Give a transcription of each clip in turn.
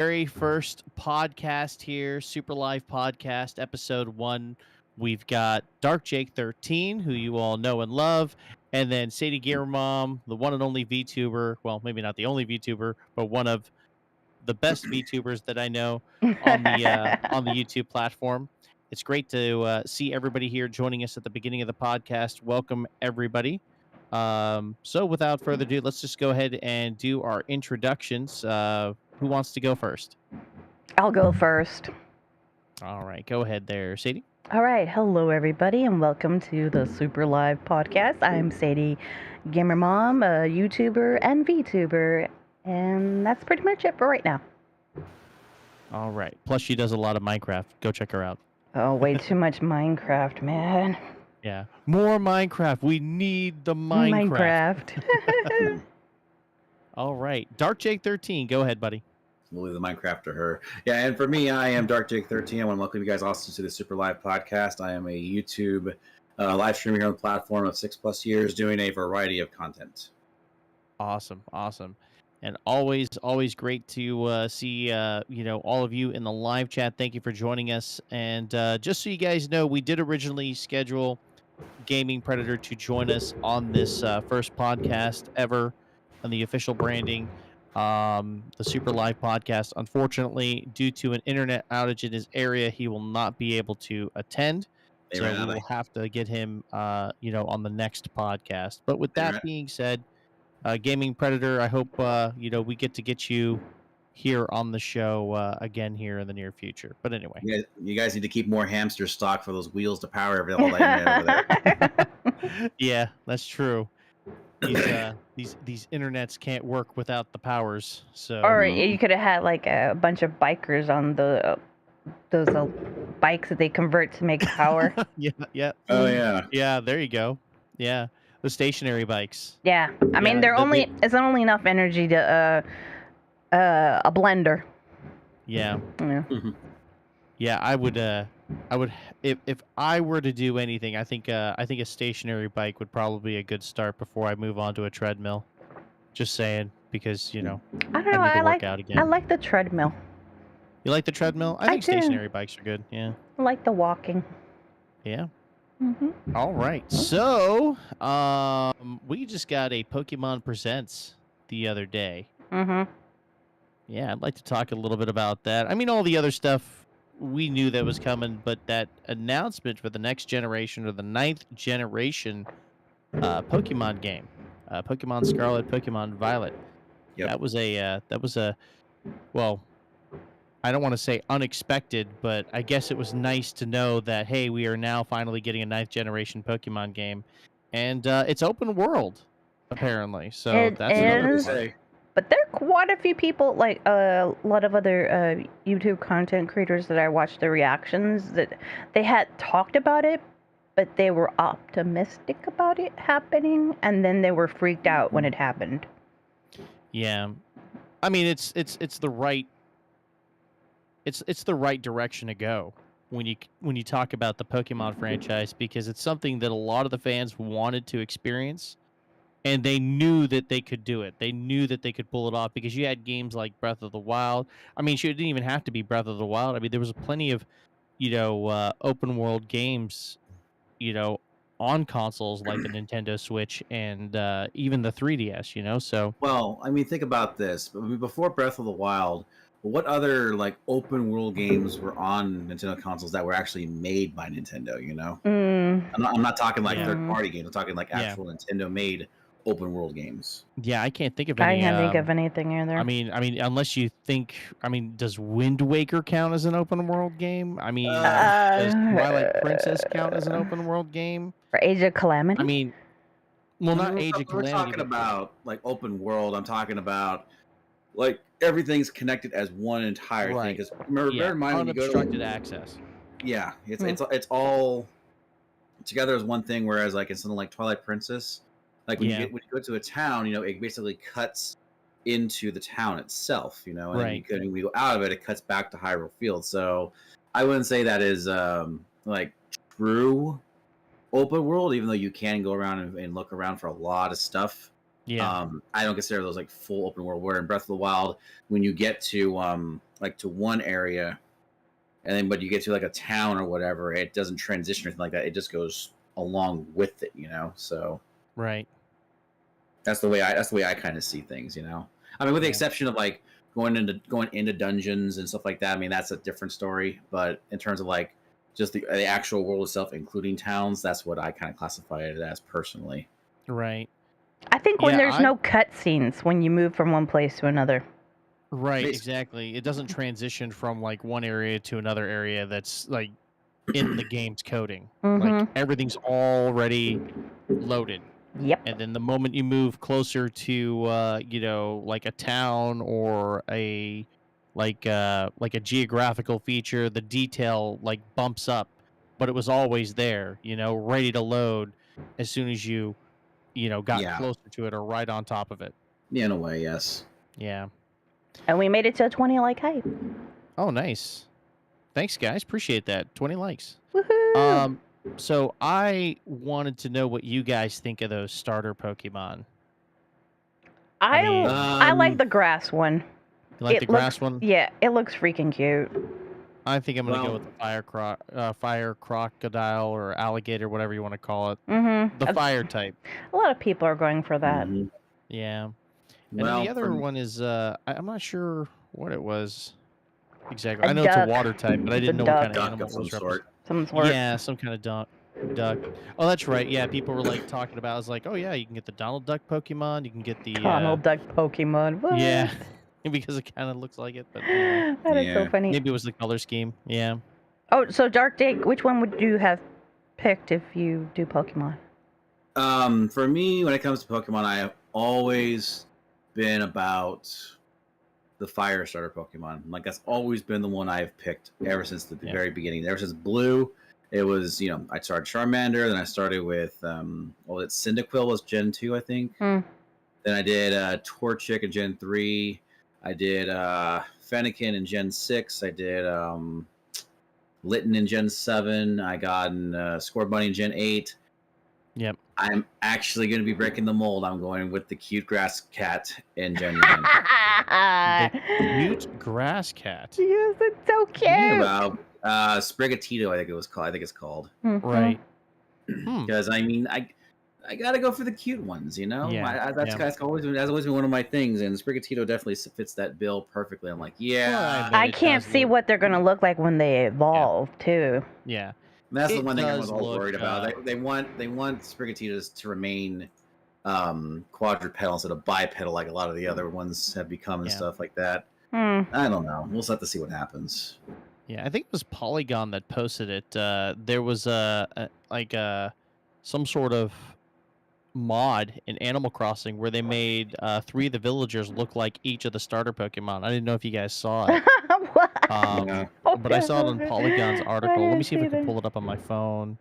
very first podcast here, Super Live Podcast, episode 1. We've got Dark Jake 13, who you all know and love, and then Sadie Gear Mom, the one and only VTuber. Well, maybe not the only VTuber, but one of the best VTubers that I know on the YouTube platform. It's great to see everybody here joining us at the beginning of the podcast. Welcome everybody. So without further ado, let's just go ahead and do our introductions. Who wants to go first? I'll go first. All right, go ahead there, Sadie. All right, hello everybody, and welcome to the Super Live Podcast. I'm Sadie Gamer Mom, a YouTuber and VTuber, and that's pretty much it for right now. All right. Plus, she does a lot of Minecraft. Go check her out. Oh, way too much Minecraft, man. Yeah, more Minecraft. We need the Minecraft. All right, Dark Jake 13. Go ahead, buddy. We'll leave the Minecraft to her. Yeah, and for me, I am Dark Jake 13. I want to welcome you guys also to the Super Live Podcast. I am a YouTube live streamer here on the platform of 6+ years, doing a variety of content. Awesome. And always great to see all of you in the live chat. Thank you for joining us. And just so you guys know, we did originally schedule Gaming Predator to join us on this first podcast ever on the official branding, the Super Live Podcast. Unfortunately, due to an internet outage in his area, he will not be able to attend. So we will have to get him, on the next podcast. But with that being said, Gaming Predator, I hope we get you here on the show again here in the near future. But anyway, you guys need to keep more hamster stock for those wheels to power all that internet over there. Yeah, that's true. These internets can't work without the powers. So, or you could have had like a bunch of bikers on those bikes that they convert to make power. Yeah. Oh yeah. Yeah, there you go. Yeah. The stationary bikes. Yeah, I mean it's only enough energy to a blender. Yeah. Yeah, I would if I were to do anything, I think a stationary bike would probably be a good start before I move on to a treadmill. Just saying, because I don't know. I need to work out again. I like the treadmill. You like the treadmill? I think stationary bikes are good. Yeah. I like the walking. Yeah. Mm-hmm. All right. So, we just got a Pokemon Presents the other day. Mm-hmm. Yeah, I'd like to talk a little bit about that. I mean, all the other stuff we knew that was coming, but that announcement for the next generation or the 9th generation Pokemon game, Pokemon Scarlet, Pokemon Violet. Yep. That was a well, I don't want to say unexpected, but I guess it was nice to know that, hey, we are now finally getting a 9th generation Pokemon game, and it's open world apparently. So that's another is. But there are quite a few people, like a lot of other YouTube content creators that I watched the reactions, that they had talked about it, but they were optimistic about it happening, and then they were freaked out when it happened. Yeah, I mean it's the right it's the right direction to go when you talk about the Pokemon franchise, because it's something that a lot of the fans wanted to experience. And they knew that they could do it. They knew that they could pull it off, because you had games like Breath of the Wild. I mean, it didn't even have to be Breath of the Wild. I mean, there was plenty of, open world games, on consoles like the Nintendo Switch and even the 3DS, so. Well, I mean, think about this. Before Breath of the Wild, what other open world games were on Nintendo consoles that were actually made by Nintendo, I'm not talking third party games. I'm talking actual Nintendo made open world games. Yeah, I can't think of any. I can't think of anything either. I mean, unless you think, does Wind Waker count as an open world game? I mean, does Twilight Princess count as an open world game? For Age of Calamity? I mean, well, not Age of Calamity. We're talking about open world. I'm talking about everything's connected as one entire thing. Because bear in mind, when you go unobstructed access. Yeah, it's all together as one thing. Whereas in something like Twilight Princess, when you go to a town, it basically cuts into the town itself, and then when you go out of it, it cuts back to Hyrule Field. So I wouldn't say that is true open world, even though you can go around and look around for a lot of stuff Yeah. I don't consider those like full open world. Where in Breath of the Wild, when you get to like to one area, and then but you get to like a town or whatever, it doesn't transition or anything like that. It just goes along with it, So Right. that's the way I kind of see things, I mean, with the Yeah. exception of like going into dungeons and stuff like that. I mean, that's a different story. But in terms of like just the actual world itself, including towns, that's what I kind of classify it as personally. Right. I think when Yeah. there's no cutscenes when you move from one place to another. Right. Basically. Exactly. It doesn't transition from like one area to another area that's like in the game's coding. Like everything's already loaded. Yep. And then the moment you move closer to like a town or like a geographical feature, the detail like bumps up, but it was always there, ready to load as soon as you got Yeah. closer to it or right on top of it. Yeah, in a way, yes. Yeah. And we made it to 20 like hype. Oh, nice. Thanks, guys. Appreciate that. 20 likes. Woohoo! So I wanted to know what you guys think of those starter Pokemon. I like the grass one. You like the grass one? Yeah, it looks freaking cute. I think I'm gonna go with the fire crocodile or alligator, whatever you want to call it. The fire type. A lot of people are going for that. Yeah. And then the other one is I'm not sure what it was exactly. I know it's a water type, but I didn't know what kind of animal it was. Some sort. Yeah, some kind of duck. Oh, that's right. Yeah, people were like talking about. I was like, oh yeah, you can get the Donald Duck Pokemon. You can get the Donald Duck Pokemon. What? Yeah, because it kind of looks like it. But that is so funny. Maybe it was the color scheme. Yeah. Oh, so Dark Dig, which one would you have picked if you do Pokemon? For me, when it comes to Pokemon, I have always been about the fire starter Pokemon. Like that's always been the one I've picked ever since the very beginning. Ever since Blue, it was I started Charmander, then I started with Cyndaquil was Gen 2, I think. Then I did Torchic in Gen 3. I did Fennekin in Gen 6. I did Litten in Gen 7. I got Scorbunny in Gen 8. Yep. I'm actually going to be breaking the mold. I'm going with the cute grass cat in Gen 9. The cute grass cat. Yes, it's so cute. About Sprigatito, I think it was called. I think it's called. Right. Because I mean, I gotta go for the cute ones, Yeah. That's always been one of my things, and Sprigatito definitely fits that bill perfectly. I'm like, yeah. Well, I can't see what they're gonna look like when they evolve too. Yeah. That's the one thing I was all worried about. They want Sprigatitos to remain quadrupedal instead of bipedal like a lot of the other ones have become and stuff like that. I don't know. We'll just have to see what happens. Yeah, I think it was Polygon that posted it. There was some sort of mod in Animal Crossing where they made 3 of the villagers look like each of the starter Pokemon. I didn't know if you guys saw it. But I saw it on Polygon's article. Let me see if I can pull it up on my phone.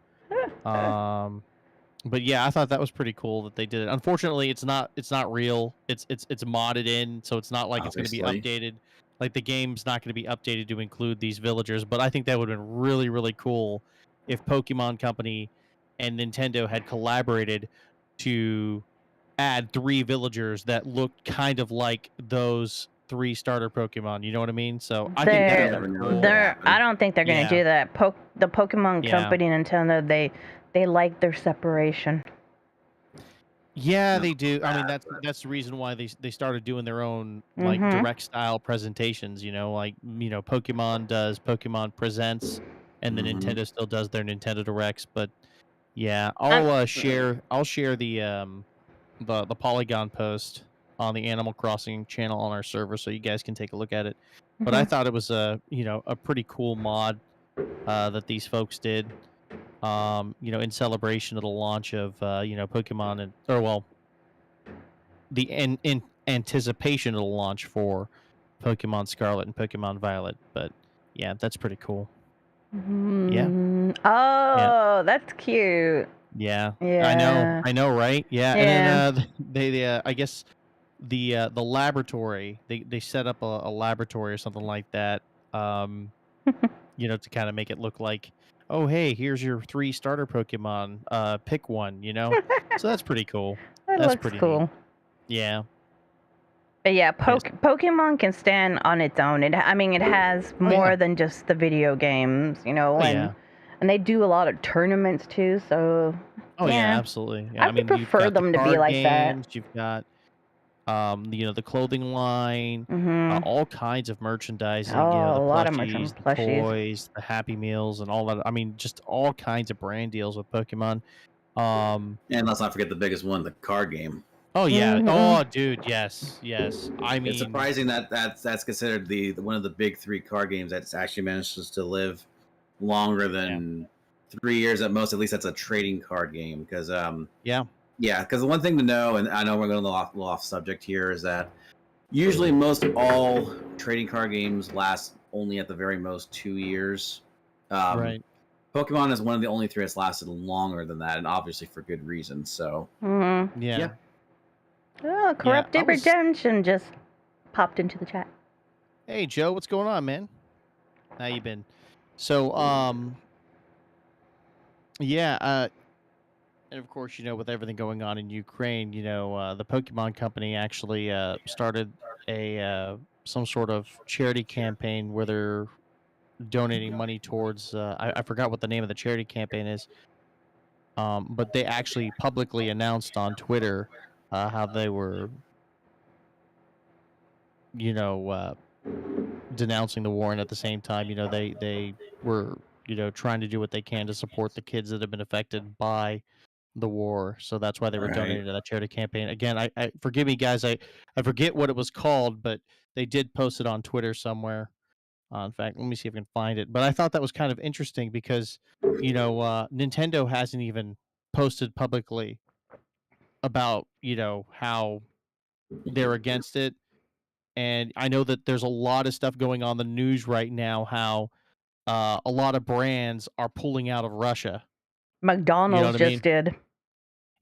But yeah, I thought that was pretty cool that they did it. Unfortunately, it's not real. It's modded in, so it's not like it's going to be updated. Like the game's not going to be updated to include these villagers. But I think that would have been really, really cool if Pokemon Company and Nintendo had collaborated to add 3 villagers that looked kind of like those 3 starter Pokemon. You know what I mean? So I think I don't think they're going to do that. The Pokemon Company, Nintendo, they like their separation. Yeah, they do. I mean, that's the reason why they started doing their own like direct style presentations. Pokemon does Pokemon Presents, and then Nintendo still does their Nintendo Directs. But yeah, I'll share the Polygon post on the Animal Crossing channel on our server so you guys can take a look at it. But I thought it was a pretty cool mod that these folks did. In celebration of the launch of Pokemon in anticipation of the launch for Pokemon Scarlet and Pokemon Violet. But yeah, that's pretty cool. Yeah. Oh, that's cute. Yeah. I know, right? Yeah. And then they I guess the laboratory they set up a laboratory or something like that. To kind of make it look like, oh hey, here's your 3 starter Pokemon. Pick one. So that's pretty cool. That that's looks pretty cool. neat. Yeah. But yeah, Yes. Pokemon can stand on its own. I mean, it has Oh yeah. more than just the video games, Oh yeah. and they do a lot of tournaments too. So Oh yeah. yeah, Absolutely. Yeah. I I would mean, you've prefer got the them to be card like that. games. You've got the clothing line, Mhm. all kinds of merchandising. The Oh, a lot of plushies, merchant the plushies. toys, the Happy Meals, and all that. I mean, just all kinds of brand deals with Pokemon. Um, And let's not forget the biggest one, the card game. oh yeah. Mhm. Oh, dude. Yes. Yes. I It's mean, surprising that that's considered the one of the big three card games that's actually manages to live longer yeah. than 3 years at most. At least that's a trading card game because Yeah. yeah, because the one thing to know, and I know we're going a little off subject here, is that usually most all trading card games last only at the very most 2 years. Um, Right. Pokemon is one of the only three that's lasted longer than that, and obviously for good reason. So Mhm. yeah, Yeah. Oh, Yeah. I Corrupted was. Redemption just popped into the chat. Hey, Joe. What's going on, man? How you been? So, yeah. And of course, with everything going on in Ukraine, the Pokemon Company actually started a some sort of charity campaign where they're donating money towards. I forgot what the name of the charity campaign is, but they actually publicly announced on Twitter how they were, you know, uh, denouncing the war, and at the same time, they were, trying to do what they can to support the kids that have been affected by the war. So that's why they were right. donating to that charity campaign. Again, I forgive me, guys. I forget what it was called, but they did post it on Twitter somewhere. In fact, let me see if I can find it. But I thought that was kind of interesting because Nintendo hasn't even posted publicly about how they're against it. And I know that there's a lot of stuff going on in the news right now. How a lot of brands are pulling out of Russia. You know McDonald's what I just mean? did.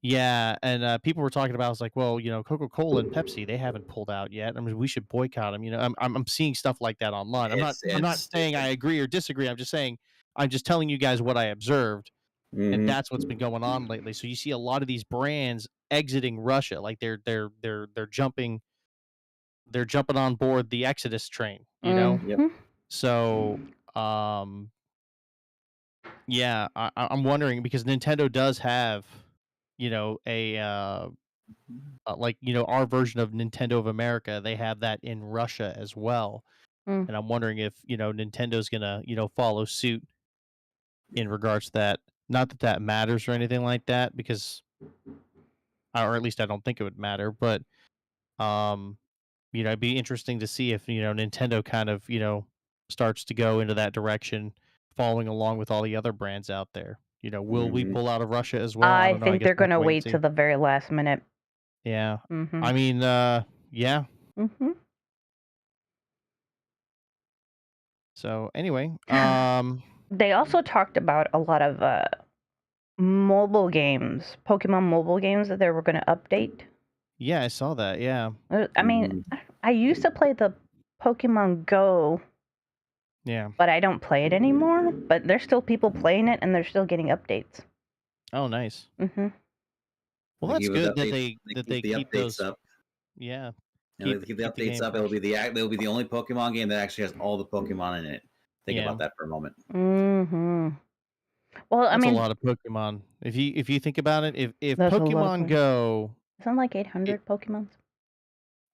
Yeah, and people were talking about, it's like, well, Coca-Cola and Pepsi, they haven't pulled out yet. I mean, we should boycott them. I'm seeing stuff like that online. I'm not saying I agree or disagree. I'm just telling you guys what I observed, and Mm-hmm. that's what's been going on lately. So you see a lot of these brands exiting Russia, like they're jumping on board the Exodus train. Yep. Mhm. So um yeah, I'm wondering because Nintendo does have, a like our version of Nintendo of America, they have that in Russia as well. Mm. And I'm wondering if Nintendo's gonna follow suit in regards to that. Not that that matters or anything like that, because or at least I don't think it would matter. But um, it'd be interesting to see if Nintendo kind of starts to go into that direction, following along with all the other brands out there. Will we Mm-hmm. pull out of Russia as well? I I don't know. I think guess they're we'll have to gonna wait and wait to see. the very last minute. Yeah. Mhm. I mean, yeah. Mhm. So anyway, They also talked about a lot of mobile games, Pokemon mobile games that they were going to update. yeah, I saw that. Yeah. I mean, Mm-hmm. I used to play the Pokemon Go, Yeah. but I don't play it anymore. But there's still people playing it, and they're still getting updates. Oh, nice. Mhm. Well, They that's keep the good that updates. they They that keep they the keep updates those. up. Yeah, And keep they keep the keep the updates game up. It'll fresh. be the only Pokemon game that actually has all the Pokemon in it. Think Yeah, about that for a moment. Mhm. Well, I that's a mean, lot of Pokemon. If you think about it, if there's a lot of Pokemon points. Go, Isn't like it, 800 Pokemons?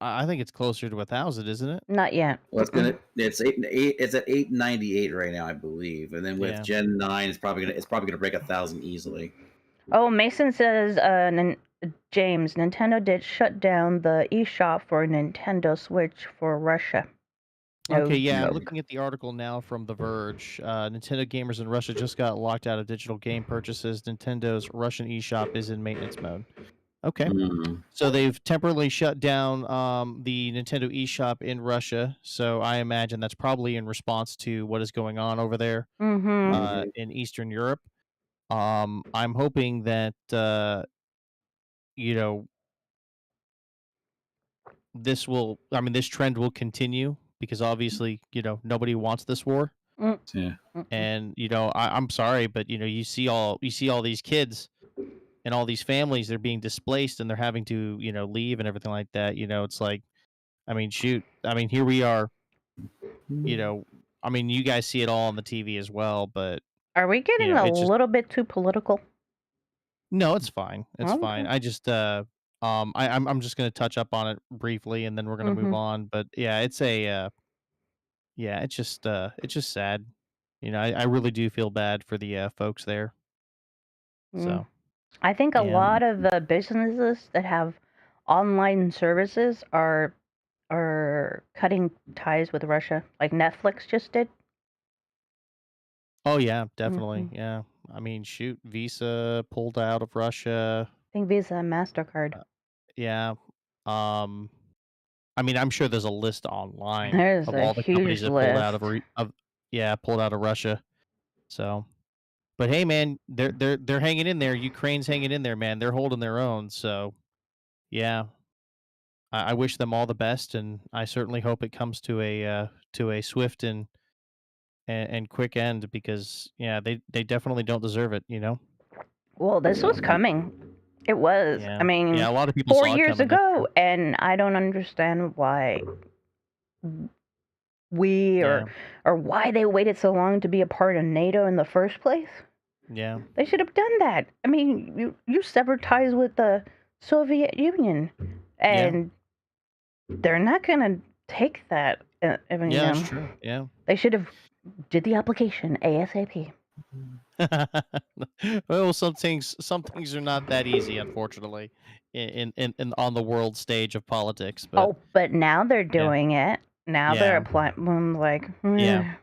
I think it's closer to 1,000, isn't it? Not yet. Well, Mm-mm. it's eight. It's at 898 right now, I believe. And then with Yeah. Gen 9, it's probably gonna break 1,000 easily. Oh, Mason says, James, Nintendo did shut down the eShop for Nintendo Switch for Russia. Okay, No yeah, I'm joke. looking at the article now from The Verge. Nintendo gamers in Russia just got locked out of digital game purchases. Nintendo's Russian eShop is in maintenance mode. Okay. Mm. So they've temporarily shut down the Nintendo eShop in Russia. So I imagine that's probably in response to what is going on over there Mm-hmm. Mm-hmm. in Eastern Europe. I'm hoping that you know this trend will continue because obviously nobody wants this war. Mm. Yeah. Mm-mm. And I'm sorry, but you see all these kids. and all these families, they're being displaced and they're having to, leave and everything like that. It's like, I mean, shoot. I mean, here we are, you know, I mean, you guys see it all on the TV as well, but Are we getting a it's just little bit too political? no, it's fine. It's fine. Okay. I just I'm just gonna touch up on it briefly and then we're gonna move Mhm. on. But yeah, it's just sad. I really do feel bad for the folks there. Mm. So I think a yeah. lot of the businesses that have online services are cutting ties with Russia, like Netflix just did. Oh yeah, definitely. Mhm. Yeah. I mean, shoot, Visa pulled out of Russia. I think Visa and Mastercard. Yeah. Um I mean, I'm sure there's a list online There's of a all the companies huge that pulled out list. pulled out of Russia. So, but hey, man, they're hanging in there. Ukraine's hanging in there, man. They're holding their own. So, yeah, I wish them all the best, and I certainly hope it comes to a swift and quick end because yeah, they definitely don't deserve it. Well, this was coming. It was. I Yeah, mean, yeah. A lot of people 4 saw it years coming. That's true. ago, and I don't understand why we Yeah, or why they waited so long to be a part of NATO in the first place. yeah, They should have done that. I mean, you severed ties with the Soviet Union, yeah, and they're not gonna take that. I mean, yeah. That's true. Yeah. they should have did the application ASAP. Well, some things are not that easy, unfortunately, in on the world stage of politics. But Oh, but now they're yeah, doing it. Now they're yeah, applying. I'm like, yeah.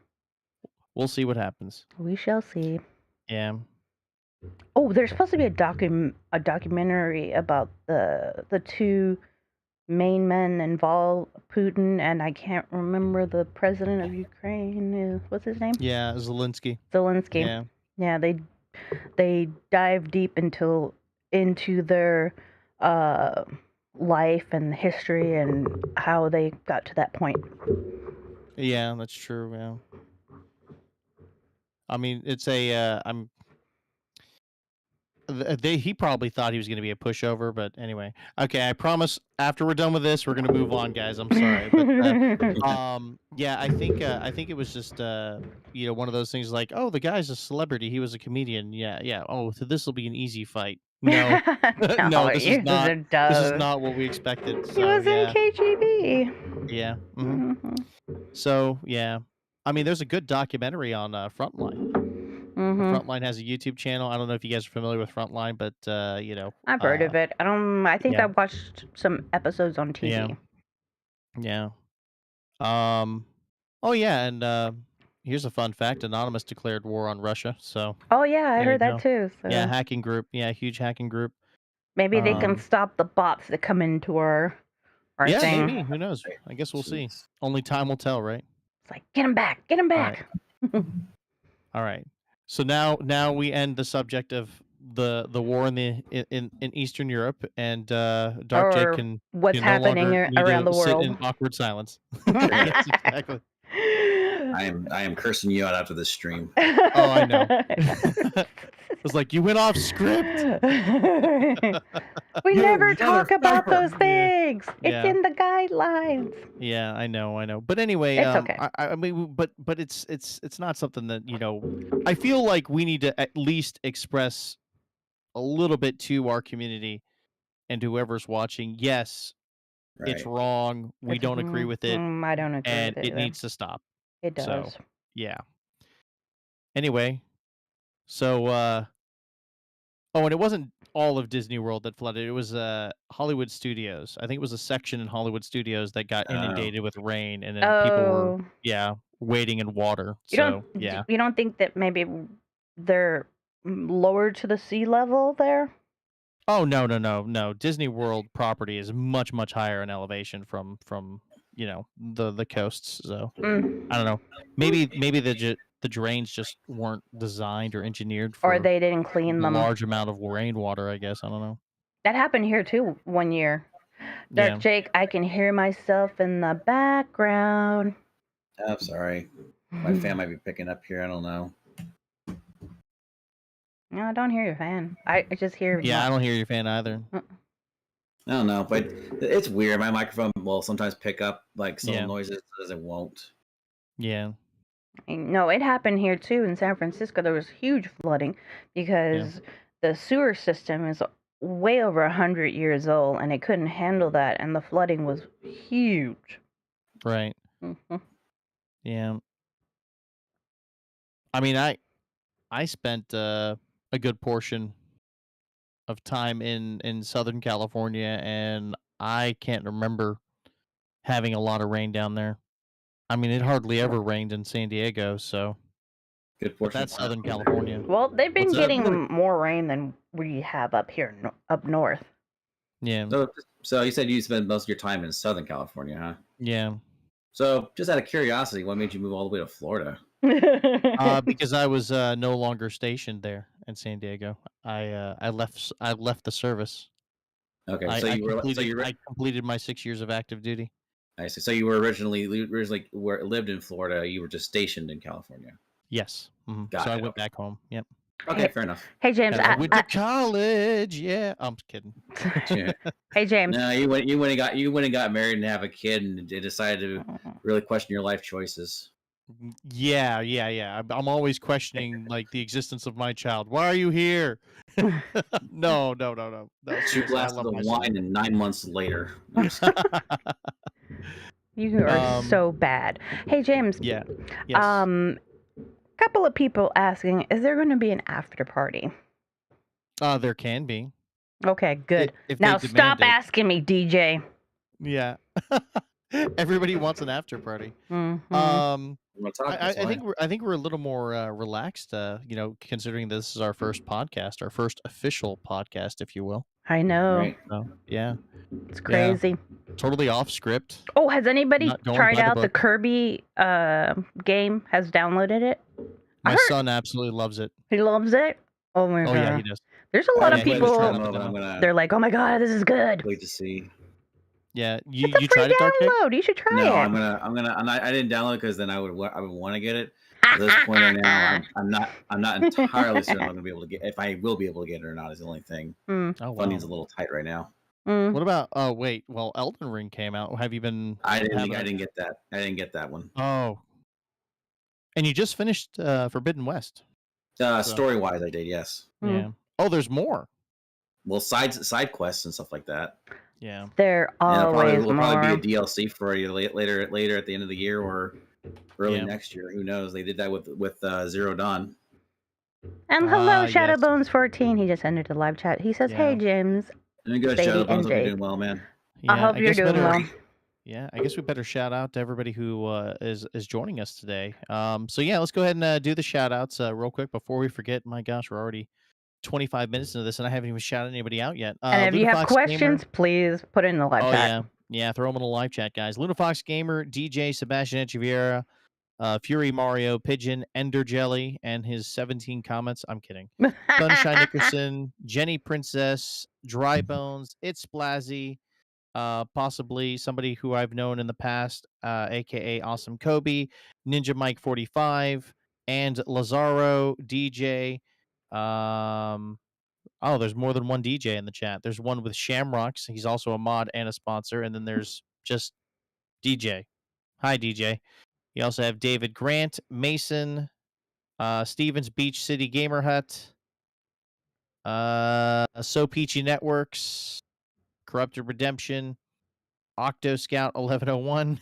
We'll see what happens. we shall see. Yeah. Oh, there's supposed to be a documentary about the two main men involved, Putin and I can't remember the president of Ukraine. What's his name? Yeah, Zelensky. Zelensky. Yeah. Yeah, they dive deep into their uh, life and history and how they got to that point. Yeah, that's true. Yeah. I mean, it's a he probably thought he was going to be a pushover, but anyway. Okay, I promise after we're done with this, we're going to move on, guys. I'm sorry, but yeah, I think it was just one of those things like, "Oh, the guy's a celebrity. He was a comedian." Yeah, yeah. Oh, so this will be an easy fight. No. No, No, this is he was not a this is dove. not what we expected. He So, was in yeah. KGB. Yeah. Mhm. Mhm. So, yeah. I mean, there's a good documentary on Frontline. Mhm. Frontline has a YouTube channel. I don't know if you guys are familiar with Frontline, but I've heard of it. I think yeah. I watched some episodes on Yeah. TV. Yeah. Um Oh yeah, and here's a fun fact. Anonymous declared war on Russia. So, Oh yeah, I there you heard that go. too. Yeah, So hacking group. Yeah, huge hacking group. maybe they can Um stop the bots that come into our yeah, thing. maybe. Who knows? I guess we'll see. Jeez. Only time will tell, right? It's like get him back, get him All right. back. All right. So now we end the subject of the war in the in Eastern Europe, and Dark Jake Or can what's no happening longer need around to the sit world. in awkward silence. Great. Yes, exactly. I am cursing you out after this stream. Oh, I know. It was like you went off script. We You never talk about motherfucker. those things. It's Yeah. in the guidelines. Yeah, I know. But anyway, It's okay. I mean, but it's not something that I feel like we need to at least express a little bit to our community and whoever's watching. Yes, it's Right. wrong. We don't agree with it, I don't agree and with it it either. needs to stop. It So, does. yeah. Anyway, so oh, and it wasn't all of Disney World that flooded. It was Hollywood Studios. I think it was a section in Hollywood Studios that got Oh, inundated with rain, and then people were Oh, wading in water. So yeah. you don't think that maybe they're lower to the sea level there? Oh no. Disney World property is much higher in elevation from the coasts. So Mm. I don't know. Maybe the drains just weren't designed or engineered Or for they didn't clean them. large amount of rainwater. I guess I don't know. That happened here too one year. Dark Yeah. Jake, I can hear myself in the background. I'm sorry. My fan might be picking up here. I don't know. No, I don't hear your fan. I just hear Yeah, I don't hear your fan either. I don't know, but it's weird. My microphone will sometimes pick up like some Yeah. noises, as it won't. Yeah. No, it happened here too in San Francisco. There was huge flooding because the sewer system is way over 100 years old, and it couldn't handle that, and the flooding was huge. Right. Hmm. Yeah. I mean, I spent a good portion of time in Southern California, and I can't remember having a lot of rain down there. I mean, it hardly ever rained in San Diego, so. Good But portion that's of Southern time. California. Well, they've been What's up? getting more rain than we have up here up north. Yeah. So you said you spend most of your time in Southern California, huh? Yeah. So just out of curiosity, what made you move all the way to Florida? Because I was no longer stationed there in San Diego. I left the service. Okay, I, so I you were completed I completed my 6 years of active duty. I see. So you were originally lived in Florida. You were just stationed in California. Yes. Got So I it. went back home. Yep. Okay, fair enough. Hey James, And I went to college. Yeah. I'm just kidding. Yeah. Hey James. No, you went and got married and have a kid and decided to really question your life choices. Yeah. I'm always questioning like the existence of my child. Why are you here? No. No. 2 Seriously, I glasses love of my son. wine and 9 months later. I'm just kidding. You are so bad. Hey James. Yeah. Yes. Couple of people asking, is there going to be an after party? There can be. Okay, good. If they Now demand stop it. asking me, DJ. Yeah. Everybody wants an after party. Mm-hmm. I'm gonna talk I this way. think we're a little more relaxed, considering this is our first podcast, our first official podcast, if you will. I know. Right. So yeah, It's crazy. totally off script. Oh, has anybody Not going tried by the out the book. Kirby game? Has downloaded it? My son absolutely loves it. He loves it. Oh my god. Oh yeah, he does. There's a lot I of haven't played this people. demo, but I'm gonna They're like, oh my god, this is good. wait to see. Yeah, It's a you free tried it, Dark Jake? download. You should try No, it. I'm gonna. I didn't download it because then I would want to get it. At this point right now, I'm not entirely certain I'm gonna be able to get if I will be able to get it or not. Is the only thing. Oh wow. Funding's a little tight right now. What about? Oh wait, well, Elden Ring came out. Have you been? I didn't get that. I didn't get that one. Oh, and you just finished Forbidden West. Story wise, I did, yes. Yeah. Oh, there's more. Well, side quests and stuff like that. Yeah. There always will more. probably be a DLC for you later at the end of the year or early Yeah. next year. Who knows? They did that with Zero Dawn. And hello, yes. Shadowbones14. He just entered the live chat. He says, "Hey, Yeah. James." Doing good, Sadie Shadowbones. and Hope you're Jake. doing well, man. Yeah, I hope you're guess doing better- well. Yeah, I guess we better shout out to everybody who is joining us today. So yeah, let's go ahead and do the shout outs real quick before we forget. My gosh, we're already 25 minutes into this and I haven't even shouted anybody out yet. And if you have Lunafox questions, Gamer, please put it in the live chat. yeah, throw them in the live chat, guys. Lunafox Gamer, DJ Sebastian Echeverria, Fury Mario, Pigeon, Ender Jelly, and his 17 comments. I'm kidding. Sunshine Nickerson, Jenny Princess, Dry Bones, It's Splazzy, possibly somebody who I've known in the past, aka Awesome Kobe, Ninja Mike 45, and Lazaro DJ. Oh, there's more than one DJ in the chat. There's one with Shamrocks. He's also a mod and a sponsor. And then there's just DJ. Hi, DJ. You also have David Grant, Mason, Stevens Beach City Gamer Hut, So Peachy Networks, Corrupted Redemption, Octo Scout 1101.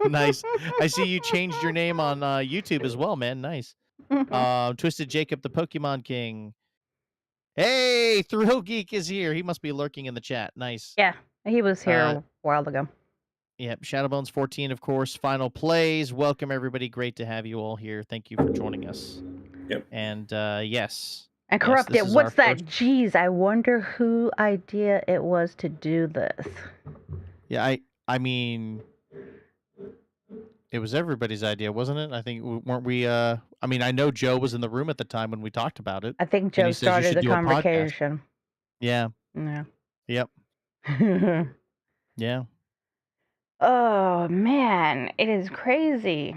Nice. I see you changed your name on YouTube as well, man. Nice. Twisted Jacob, the Pokemon King. Hey, Thrill Geek is here. He must be lurking in the chat. Nice. Yeah, he was here a while ago. Yep. Shadowbones 14, of course. Final Plays. Welcome, everybody. Great to have you all here. Thank you for joining us. Yep. And yes. And Yes, Corrupted, this is what's our that? first- Jeez, I wonder who idea it was to do this. Yeah, I mean, it was everybody's idea, wasn't it? I think weren't we? I mean, I know Joe was in the room at the time when we talked about it. I think And Joe he says you started should the do a podcast. conversation. Yeah. Yeah. Yep. Yeah. Oh man, it is crazy.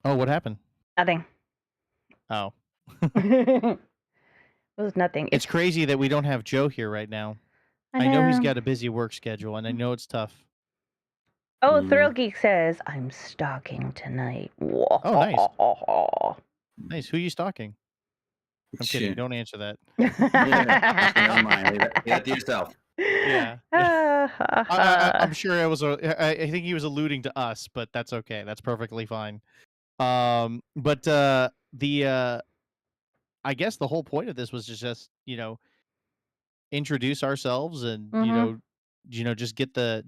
Oh, what happened? Nothing. Oh. It was nothing. It's crazy that we don't have Joe here right now. I I know he's know. got a busy work schedule, and I know it's tough. Oh, Mhm. Thrill Geek says, I'm stalking tonight. Oh, nice. Nice. Who are you stalking? I'm kidding. Shit. Don't answer that. Yeah. Never mind. Leave that to yourself. Yeah. I'm sure it was I think he was alluding to us, but that's okay. That's perfectly fine. But the I guess the whole point of this was to just, introduce ourselves and, Mhm. just get the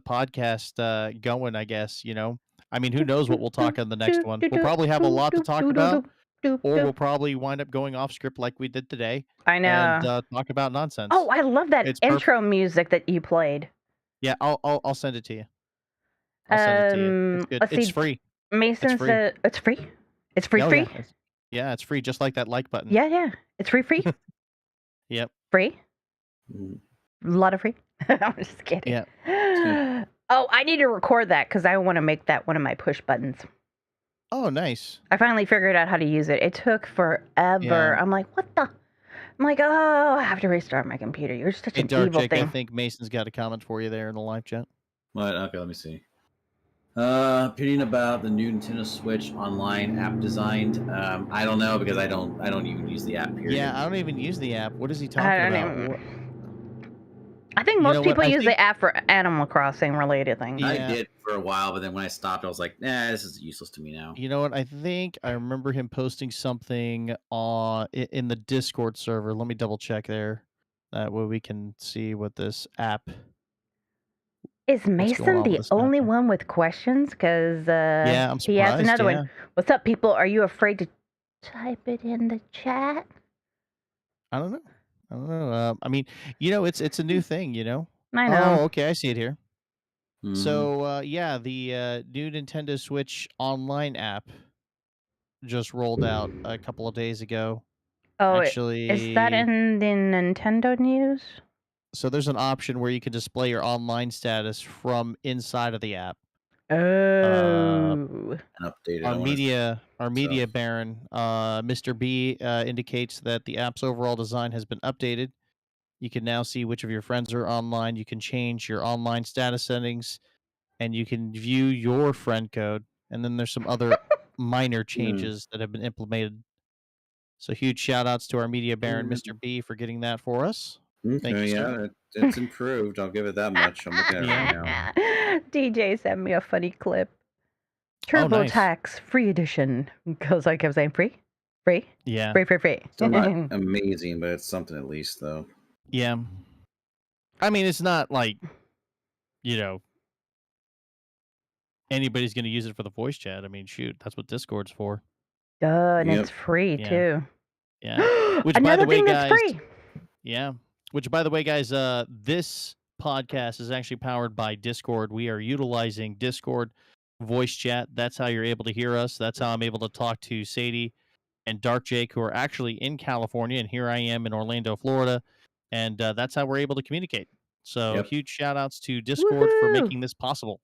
podcast going, I guess. I mean, who knows what we'll talk on the next one. We'll probably have a lot to talk about, or we'll probably wind up going off script like we did today I and know. talk about Oh, nonsense. I love that It's perfect. intro music that you played. Yeah, I'll send it to you. I'll send it to you. It's good. Let's It's see. free. It's Mason free. said it's free. It's free, Oh free. yeah, it's free, just like that like button. Yeah, yeah. It's free, free, Yep. free. Mhm. A lot of free. I'm just kidding. Yeah. Oh, I need to record that because I want to make that one of my push buttons. Oh, nice. I finally figured out how to use it. It took forever. Yeah. I'm like, what the? I'm like, oh, I have to restart my computer. You're such Hey, an Dark evil Jake, I thing. think Mason's got a comment for you there in the live chat. What? Okay, let me see. Opinion about the new Nintendo Switch online app designed. I don't know because I don't even use the app. Period. Yeah, I don't even use the app. What is he I talking don't about? even. I think You most know what? people I use think the app for Animal Crossing related things. Yeah. I did for a while, but then when I stopped, I was like, nah, this is useless to me now. You know what? I think I remember him posting something in the Discord server. Let me double check there. That way we can see what this app. Is What's going Mason on with the this only app? one with questions? Because Yeah, I'm he has surprised. another Yeah. one. What's up, people? Are you afraid to type it in the chat? I don't know. I don't know. I mean, it's a new thing. I know. Oh, okay. I see it here. Mhm. So yeah, the new Nintendo Switch online app just rolled out a couple of days ago. Oh, is that Actually, in the Nintendo news? so there's an option where you can display your online status from inside of the app. Oh. And updated. Our I want media baron, Mr. B, indicates that the app's overall design has been updated. You can now see which of your friends are online. You can change your online status settings, and you can view your friend code. And then there's some other minor changes that have been implemented. So huge shout outs to our media baron, Mr. B, for getting that for us. Thank you, sir. yeah, it's improved. I'll give it that much. I'm looking at it right now. DJ sent me a funny clip. Oh, nice. TurboTax free edition. Because I kept saying free, free, Yeah. free, free, free. Still not amazing, but it's something at least, though. Yeah. I mean, it's not like, anybody's going to use it for the voice chat. I mean, shoot, that's what Discord's for. Duh, and Yep. it's free Yeah. too. Yeah. Which, Another by the way, thing guys, that's free. Yeah. Which, by the way, guys, this podcast is actually powered by Discord. We are utilizing Discord voice chat. That's how you're able to hear us. That's how I'm able to talk to Sadie and Dark Jake, who are actually in California, and here I am in Orlando, Florida. And that's how we're able to communicate. So Yep. huge shout outs to Discord for Woohoo! making this possible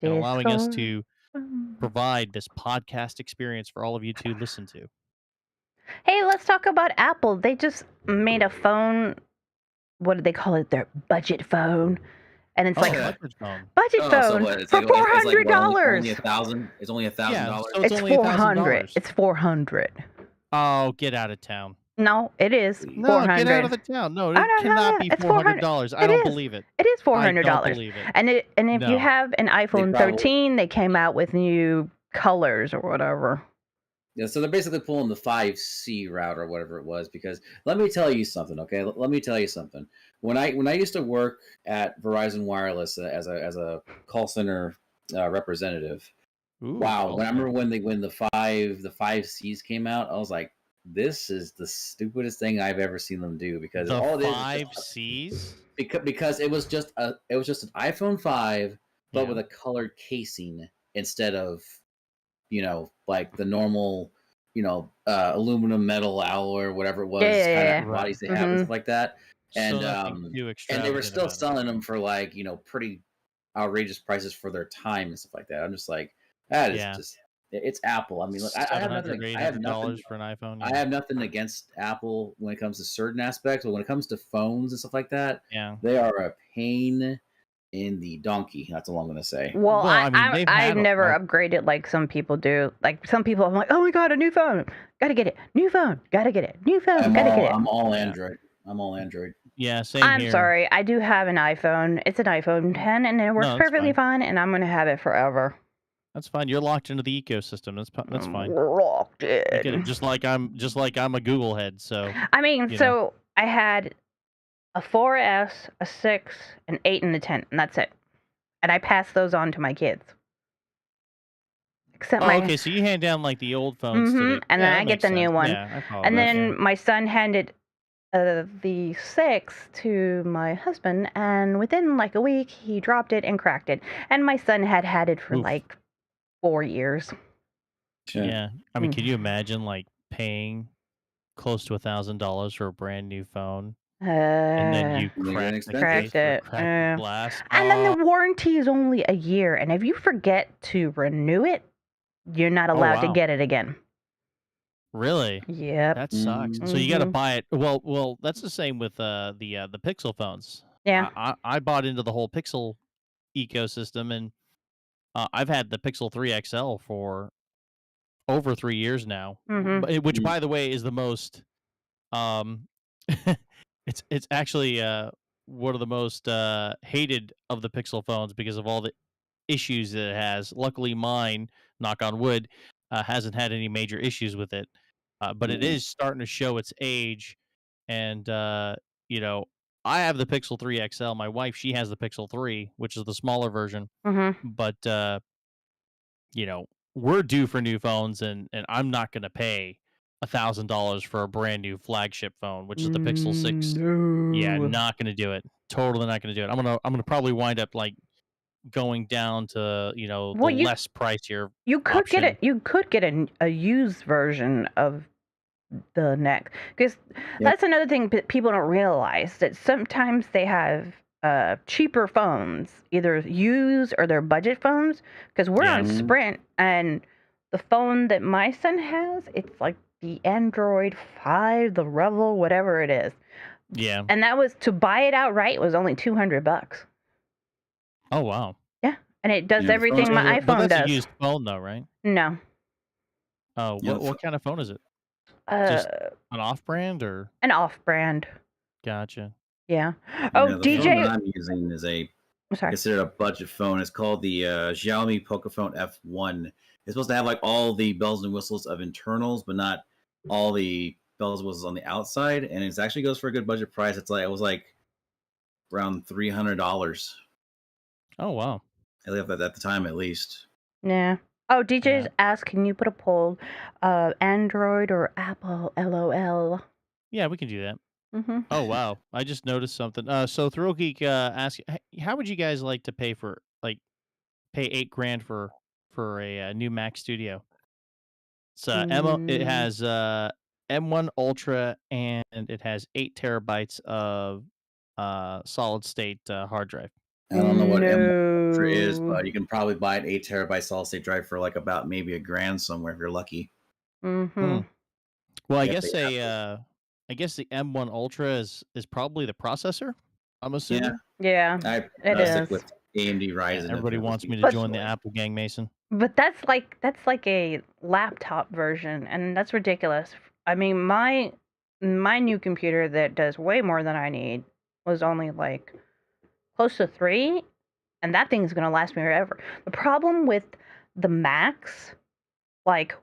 and allowing us to Discord. provide this podcast experience for all of you to listen to. Hey, let's talk about Apple. They just made a phone. What do they call it? Their budget phone. And it's like budget phone. budget phone So what? It's for like, it's like $400. only $1,000. It's only $1,000. Yeah, so It's only $400. $1,000. It's $400. Oh, get out of town. No, it is No, $400. get out of the town. No, I it don't cannot know. be It's $400. I It don't is. believe it. It is I don't $400. believe it. And if No. you have an iPhone probably- 13, they came out with new colors or whatever. Yeah, so they're basically pulling the 5C route or whatever it was. Because let me tell you something, okay? Let me tell you something. When I used to work at Verizon Wireless as a call center representative, Ooh, wow! okay. When I remember when the 5Cs came out, I was like, this is the stupidest thing I've ever seen them do. Because The all it is 5Cs? because it was just an iPhone 5, but Yeah. with a colored casing instead of like the normal aluminum, metal, alloy, or whatever it was kind of Yeah. bodies they have and stuff like that. And So nothing too and they were extravagant still about it. selling them for pretty outrageous prices for their time and stuff like that. I'm just like, that is Yeah. just It's Apple. I mean, look, I have $700, nothing. eight I have hundred nothing. dollars for an iPhone. I Yeah, have nothing against Apple when it comes to certain aspects, but when it comes to phones and stuff like that, yeah. they are a pain in the donkey. That's all I'm gonna say. Well, Well, I mean, they've I've had never upgraded like some people do. Like some people, I'm like, oh my god, a new phone, gotta get it. New phone, gotta get it. New phone, gotta get it. I'm all yeah, Android. I'm all Android. yeah. Same I'm here. sorry, I do have an iPhone. It's an iPhone 10, and it works No, that's perfectly fine. fine, and I'm gonna have it forever. That's fine. You're locked into the ecosystem. That's I'm fine. locked I get it. in. Just like I'm a Google head. So I mean, you know. so I had a 4S, a 6, an 8, and a 10, and that's it. And I passed those on to my kids. Except Oh, my okay. So you hand down like the old phones to the. and then Yeah, I that get makes the new sense. one. Yeah, I follow And that. Yeah. then my son handed the 6 to my husband, and within like a week, he dropped it and cracked it. And my son had it for Oof. like 4 years. Yeah. I mean, Mm. can you imagine like paying close to $1,000 for a brand new phone, and then you They get crack the expensive. case Cracked or it. crack the glass? And then Oh, the warranty is only a year, and if you forget to renew it, you're not oh allowed to wow. get it again. Really? Yep. That sucks. Mm. So you got to Mhm. buy it. Well, that's the same with the Pixel phones. Yeah. I bought into the whole Pixel ecosystem, and I've had the Pixel 3 XL for over 3 years now. Mhm. Which, Mm. by the way, is the most um, it's actually one of the most hated of the Pixel phones because of all the issues that it has. Luckily, mine, knock on wood, hasn't had any major issues with it. But it Mm. is starting to show its age, and you know, I have the Pixel 3 XL. My wife, she has the Pixel 3, which is the smaller version. Mhm. But you know, we're due for new phones, and I'm not going to pay $1,000 for a brand new flagship phone, which is the Pixel 6. Yeah, No. not going to do it. Totally not going to do it. I'm gonna probably wind up like going down to the Well, less pricier you could get option. it. You could get a used version of the neck, because Yep. that's another thing people don't realize, that sometimes they have cheaper phones, either used or they're budget phones. Because we're on Yeah, Sprint, and the phone that my son has, it's like the Android 5, the Revel, whatever it is, yeah. and that was to buy it outright was only $200. Oh wow. Yeah, and it does Yeah, the phones. everything my But iPhone that's a does. used phone though, right? No, Oh, Yeah, what kind of phone is it? uh, Just an off-brand or? an off-brand. Gotcha. Yeah. Oh, yeah, the phone that DJ. I'm using is I'm sorry. considered a budget phone. It's called the Xiaomi Pocophone F1. It's supposed to have like all the bells and whistles of internals, but not all the bells and whistles on the outside. And it actually goes for a good budget price. It was like around $300. Oh wow. I left that at the time, at least. Yeah. Oh, DJ's Yeah. asked, can you put a poll, Android or Apple? LOL. Yeah, we can do that. Mm-hmm. Oh wow. I just noticed something. So Thrill Geek asked, how would you guys like to pay for pay 8 grand for a new Mac Studio? It's it Mm, has M1 Ultra, and it has 8 terabytes of solid state hard drive. I don't know what M1 Ultra is, no. but you can probably buy an 8 terabyte solid state drive for like about maybe $1,000 somewhere if you're lucky. Mm-hmm. Hmm. Well, I If they guess have those. I guess the M1 Ultra is probably the processor. I'm Yeah, assuming. Yeah, I it stick is. with AMD Yeah, Ryzen everybody if wants me to But join the Apple gang, Mason. but that's like a laptop version, and that's ridiculous. I mean, my new computer that does way more than I need was only like close to 3, and that thing's gonna last me forever. The problem with the Macs, like,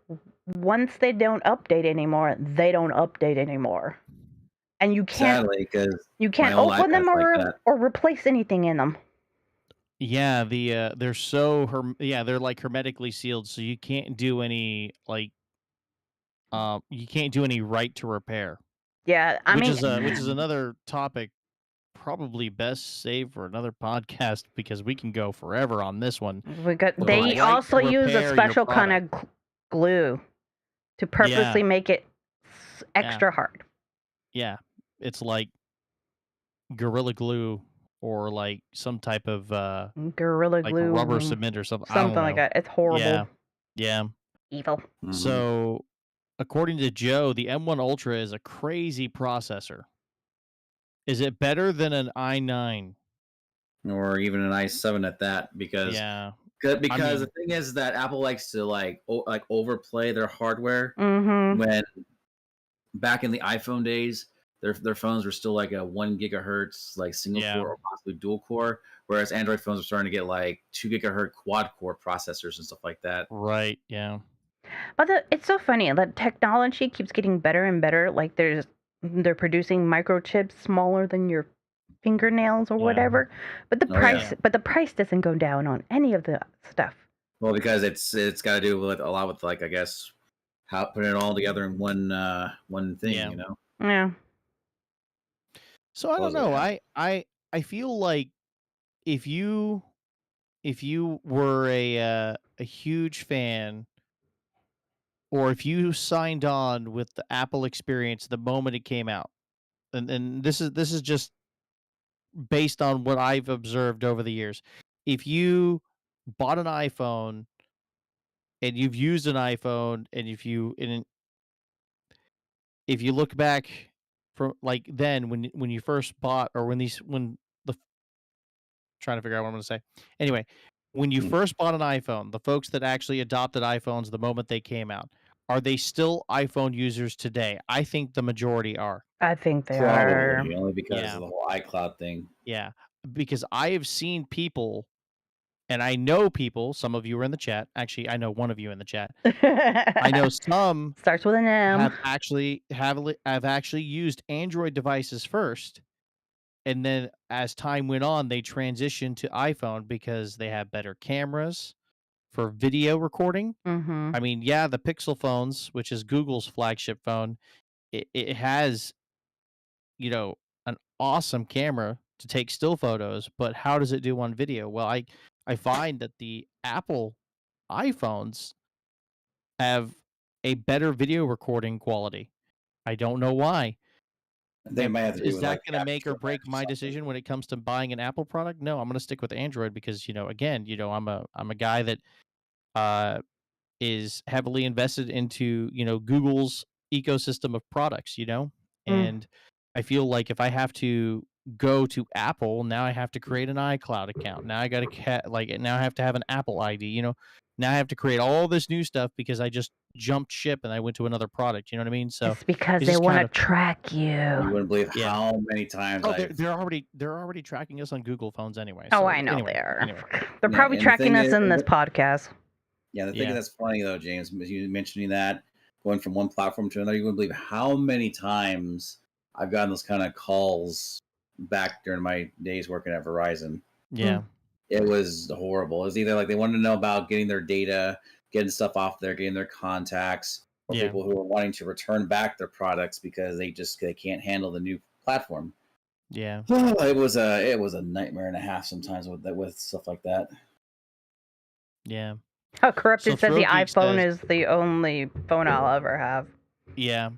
once they don't update anymore, they don't update anymore, and sadly, because you my can't old open them iPad's like that. or replace anything in them. Yeah, they're so they're like hermetically sealed, so you can't do any you can't do any right to repair, Yeah, I which mean, is another topic, probably best saved for another podcast because we can go forever on this one. But the they right to also use a repair your special kind product. of glue to Yeah, purposely make it yeah, extra hard. yeah. It's like Gorilla Glue or like some type of Gorilla like rubber glue, cement or something. I something don't like know. that. It's horrible. Yeah, yeah. Evil. Hmm. So, according to Joe, the M1 Ultra is a crazy processor. Is it better than an i9? Or even an i7 at that, because Yeah. I because the mean, thing is that Apple likes to like overplay their hardware. Mm-hmm. When back in the iPhone days, their phones were still like a 1 gigahertz like single yeah. core or possibly dual core, whereas Android phones are starting to get like 2 gigahertz quad core processors and stuff like that. Right. Yeah. But it's so funny that technology keeps getting better and better. Like they're producing microchips smaller than your fingernails or Yeah. whatever. But the Oh yeah. price Yeah. but the price doesn't go down on any of the stuff. Well, because it's got to do with a lot with like I guess how putting it all together in one thing, Yeah. you know. Yeah. So I don't Supposedly, know. yeah. I feel like if you were a huge fan, or if you signed on with the Apple experience the moment it came out, and this is just based on what I've observed over the years. If you bought an iPhone and you've used an iPhone, and if you look back from like then when you first bought, or when the trying to figure out what I'm going to say. Anyway, when you Hmm. first bought an iPhone, the folks that actually adopted iPhones the moment they came out, are they still iPhone users today? I think the majority are. I think they are. Probably only because of Yeah. the whole iCloud thing. Yeah. Because I have seen people, and I know people, some of you are in the chat. Actually, I know one of you in the chat. I know some Starts with an M. have actually used Android devices first, and then as time went on, they transitioned to iPhone because they have better cameras for video recording. Mm-hmm. I mean, yeah, the Pixel phones, which is Google's flagship phone, it has, an awesome camera to take still photos, but how does it do on video? Well, I find that the Apple iPhones have a better video recording quality. I don't know why. I think it And might have to do is with that like going the to make or aperture break lens my or something. decision when it comes to buying an Apple product? No, I'm going to stick with Android because, again, I'm a guy that uh is heavily invested into, Google's ecosystem of products, Mm. and I feel like if I have to go to Apple, now I have to create an iCloud account. Now I got to now I have to have an Apple ID, now I have to create all this new stuff because I just jumped ship and I went to another product. You know what I mean? So It's because it's they just want kind to of, track You you. wouldn't believe yeah. how many times Oh, they're I've they're already tracking us on Google phones anyway. Oh, So I know they are. anyway, They're yeah, probably and the tracking thing us is, in this podcast. yeah, the thing yeah, that's funny though, James, is you mentioning that going from one platform to another, you wouldn't believe how many times I've gotten those kind of calls back during my days working at Verizon. Mm. yeah, It was horrible. It was either like they wanted to know about getting their data, getting stuff off there, getting their contacts, or yeah, people who are wanting to return back their products because they can't handle the new platform. yeah, It was a nightmare and a half sometimes with stuff like that. yeah. How So corrupted said the Throw Geek iPhone says, is the only phone I'll ever have. yeah.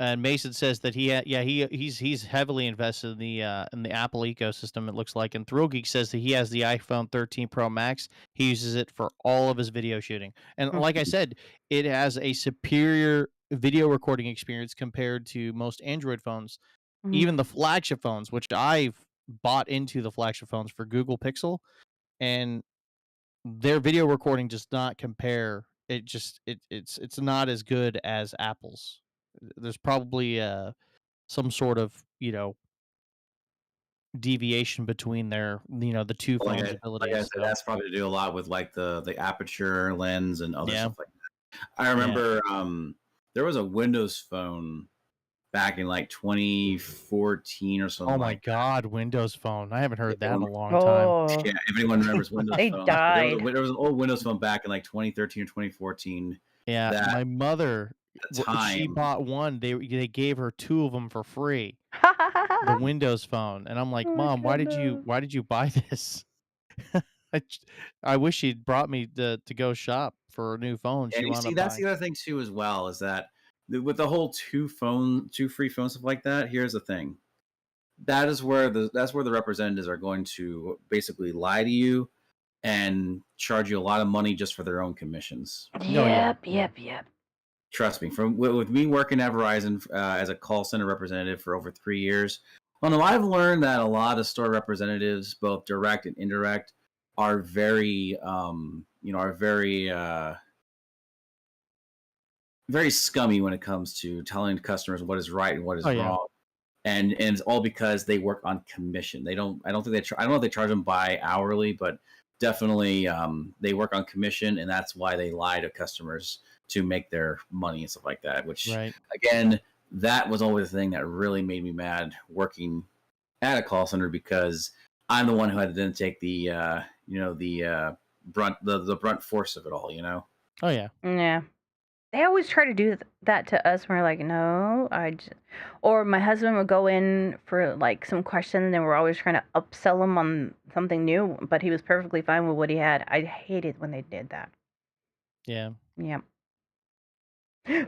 And Mason says that he's heavily invested in the Apple ecosystem. It looks like, and Thrill Geek says that he has the iPhone 13 Pro Max. He uses it for all of his video shooting, and Mm. like I said, it has a superior video recording experience compared to most Android phones, Mm. even the flagship phones, which I've bought into the flagship phones for Google Pixel, and their video recording does not compare. It's not as good as Apple's. There's probably some sort of, deviation between the two Like phones' like I abilities. said, So that's probably to do a lot with like the aperture lens and other yeah, stuff like that. I yeah. remember there was a Windows phone back in like 2014 or something Oh my like that. God, Windows Phone. I haven't heard If that in anyone, a long time. Oh, yeah, if anyone remembers Windows they phones, but died. there was an old Windows phone back in like 2013 or 2014 Yeah, that my mother, at the she time, bought one. They gave her two of them for free. The Windows Phone, and I'm Oh like, my Mom, goodness. why did you buy this? I, j- I wish she'd brought me to go shop for a new phone. and She you wound see up that's buying. the other thing too as well is that with the whole two free phone stuff like that. Here's the thing: that's where the representatives are going to basically lie to you and charge you a lot of money just for their own commissions. No, yeah. Yep. Trust me, from with me working at Verizon as a call center representative for over 3 years, well, no, I've learned that a lot of store representatives, both direct and indirect, are very, very scummy when it comes to telling customers what is right and what Oh, is yeah. wrong. And it's all because they work on commission. They don't. I don't think I don't know if they charge them by hourly, but definitely they work on commission, and that's why they lie to customers to make their money and stuff like that. Which Right. again, that was always the thing that really made me mad working at a call center, because I'm the one who had to then take the brunt the brunt force of it all. Oh, yeah. Yeah. They always try to do that to us. We're like, no, or my husband would go in for like some questions, and we're always trying to upsell him on something new, but he was perfectly fine with what he had. I hated when they did that. Yeah. Yeah.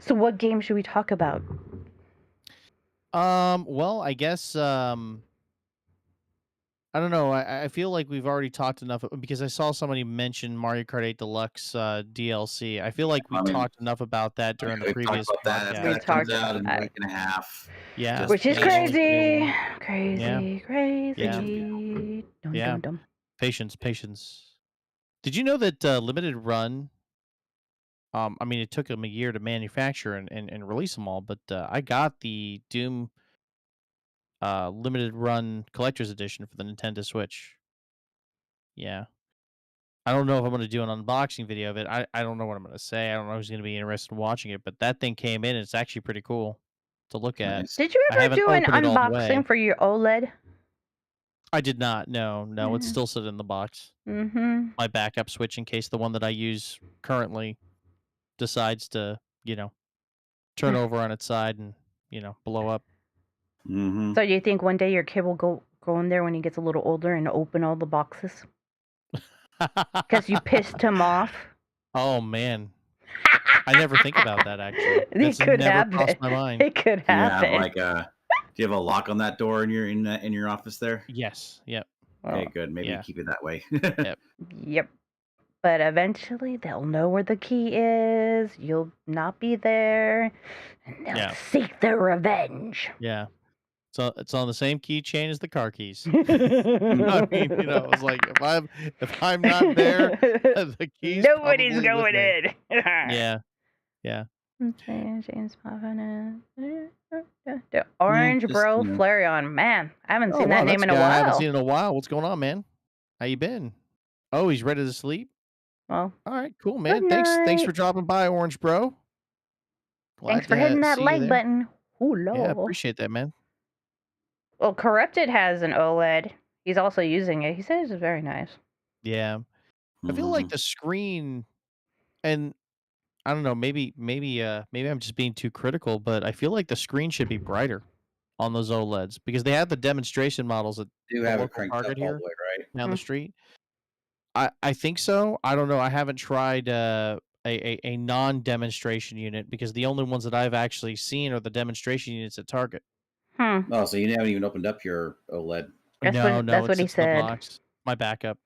So, what game should we talk about? Well, I guess I don't know. I feel like we've already talked enough because I saw somebody mention Mario Kart 8 Deluxe DLC. I feel like we I mean, talked enough about that during the we've talked previous about that. podcast. That comes out in a week and a half. Yeah. Just Which is Yeah, it's only crazy. available. Yeah. Yeah. Crazy. Dun, Yeah. dun, dun. Patience. Did you know that Limited Run? I mean, it took them a year to manufacture and release them all, but I got the Doom Limited Run Collector's Edition for the Nintendo Switch. Yeah. I don't know if I'm gonna do an unboxing video of it. I don't know what I'm gonna say. I don't know who's gonna be interested in watching it, but that thing came in and it's actually pretty cool to look at. Nice. Did you I ever haven't do an opened it all the way. unboxing for your OLED? I did not. No, it's still sitting in the box. Mm-hmm. My backup switch in case the one that I use currently decides to, turn over on its side and, blow up. Mm-hmm. So you think one day your kid will go in there when he gets a little older and open all the boxes because you pissed him off? Oh man, I never think about that actually. It That's could never happen. crossed my mind. It could Do you have happen. do you have a lock on that door in your office there? Yes. Yep. Okay, Well, good. Maybe Yeah. keep it that way. Yep. yep. But eventually they'll know where the key is. You'll not be there. And they'll Yeah. seek their revenge. Yeah. So it's on the same keychain as the car keys. I mean, it's like if I'm not there, the keys Nobody's probably with going me. in. Yeah. Yeah. James Poppin. The Orange just, Bro Flareon. Man, I haven't Oh seen wow, that name that's a in a guy I haven't while. seen in a while. What's going on, man? How you been? Oh, he's ready to sleep. Well, All right, cool, man. good Thanks for night. dropping by, Orange Bro. Thanks Glad for hitting to that see you like there. button. Ooh, Yeah, lol. appreciate that, man. Well, Corrupted has an OLED. He's also using it. He says it's very nice. Yeah, I feel like the screen, and I don't know, maybe I'm just being too critical, but I feel like the screen should be brighter on those OLEDs because they have the demonstration models at do the have it local cranked up Target all the here way, right? down the Mm. street. I think so. I don't know. I haven't tried a non-demonstration unit because the only ones that I've actually seen are the demonstration units at Target. Hmm. Oh, so you haven't even opened up your OLED. No, That's it what he sits in the said. box. My backup,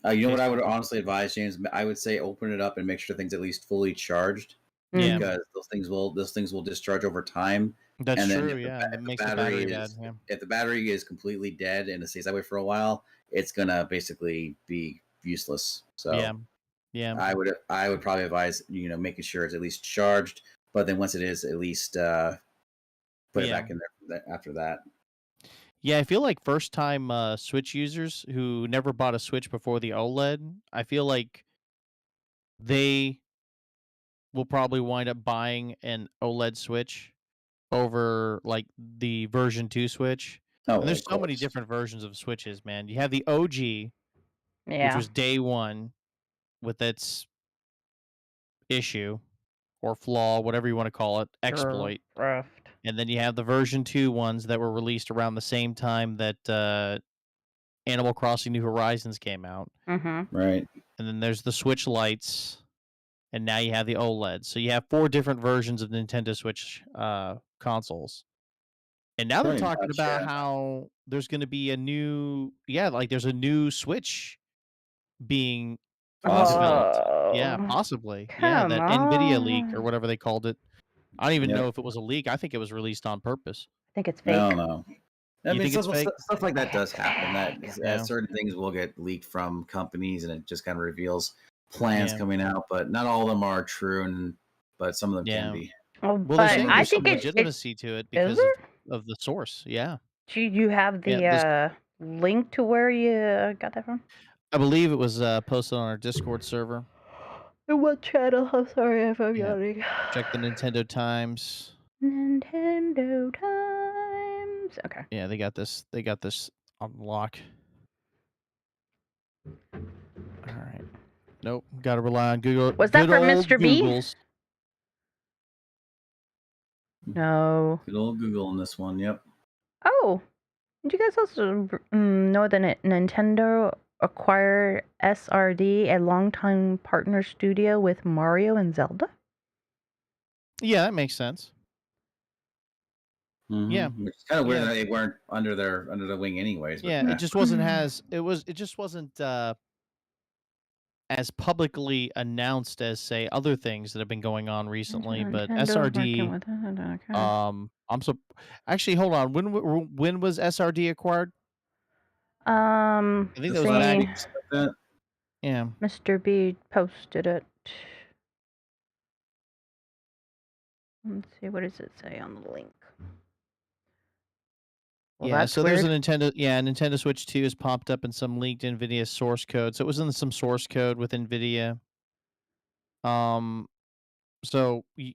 You know what I would basically. honestly advise, James? I would say open it up and make sure things at least fully charged, Yeah, Mm. because those things will discharge over time. that's And then true. Yeah, that if the makes the battery battery bad. is Yeah, if the battery is completely dead and it stays that way for a while, it's gonna basically be useless. yeah, So yeah, I would probably advise making sure it's at least charged, but then once it is, at least put it yeah. back in there after that. Yeah, I feel like first time Switch users who never bought a Switch before the OLED, I feel like they will probably wind up buying an OLED Switch over like the version 2 Switch. And Oh, of there's so many course. different versions of Switches, man. You have the OG, which Yeah. was day 1 with its issue or flaw, whatever you want to call it, exploit. Rough. And then you have the version 2 ones that were released around the same time that Animal Crossing New Horizons came out. Mm-hmm. Right. And then there's the Switch Lights, and now you have the OLED. So you have 4 different versions of Nintendo Switch consoles. And now they're Pretty talking much, about yeah. how there's going to be a new, like there's a new Switch being Possibly. developed. Yeah, Oh, possibly. Yeah, come that NVIDIA leak or on. whatever they called it. I don't even Yep. know if it was a leak. I think it was released on purpose. I think it's I don't fake. know. I You mean, think it's fake? stuff like that does happen. That Yeah. certain things will get leaked from companies, and it just kind of reveals plans Yeah. coming out. But not all of them are true, but some of them can Yeah. be. Oh, Well, they're but Some of saying them I there's just think some it legitimacy to it is because there. of the source. Yeah. Do you have Yeah. the This link to where you got that from? I believe it was posted on our Discord server. In what channel? I'm sorry if I'm Yeah. yawning. Check the Nintendo Times. Nintendo Times. Okay. Yeah, they got this. They got this on lock. All right. Nope. Got to rely on Google. Was that Good for old Mr. B? Googles. No. good old Google on this one. Yep. Oh, did you guys also know that Nintendo acquired SRD, a longtime partner studio with Mario and Zelda? Yeah, that makes sense. Yeah. Which is kind of weird Yeah. that they weren't under the wing anyways. But Yeah. It yeah. just wasn't as it just wasn't as publicly announced as say other things that have been going on recently. But Nintendo's working SRD, with it. Okay. I'm so actually hold on. When was SRD acquired? I think This that was last back. week, See, something like that. Yeah. Mr. B posted it. Let's see, what does it say on the link? Well, Yeah, that's so there's a weird. Nintendo Switch 2 has popped up in some leaked NVIDIA source code. So it was in some source code with NVIDIA. Um, so I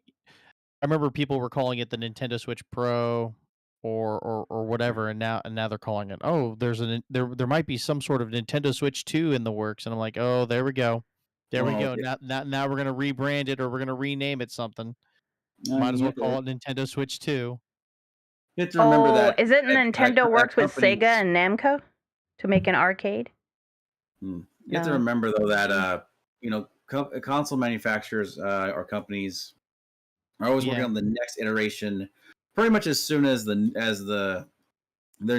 remember people were calling it the Nintendo Switch Pro or whatever, and now they're calling it. Oh, there might be some sort of Nintendo Switch 2 in the works, and I'm like, oh, there we go, there we Well, go. Now we're gonna rebrand it or we're gonna rename it something. I Might mean, as well call it Nintendo Switch 2. you have to remember Oh, that is it that, Nintendo that works with Sega companies. and Namco to make an arcade? You have to No. remember though that console manufacturers or companies are always working Yeah, on the next iteration, pretty much as soon as their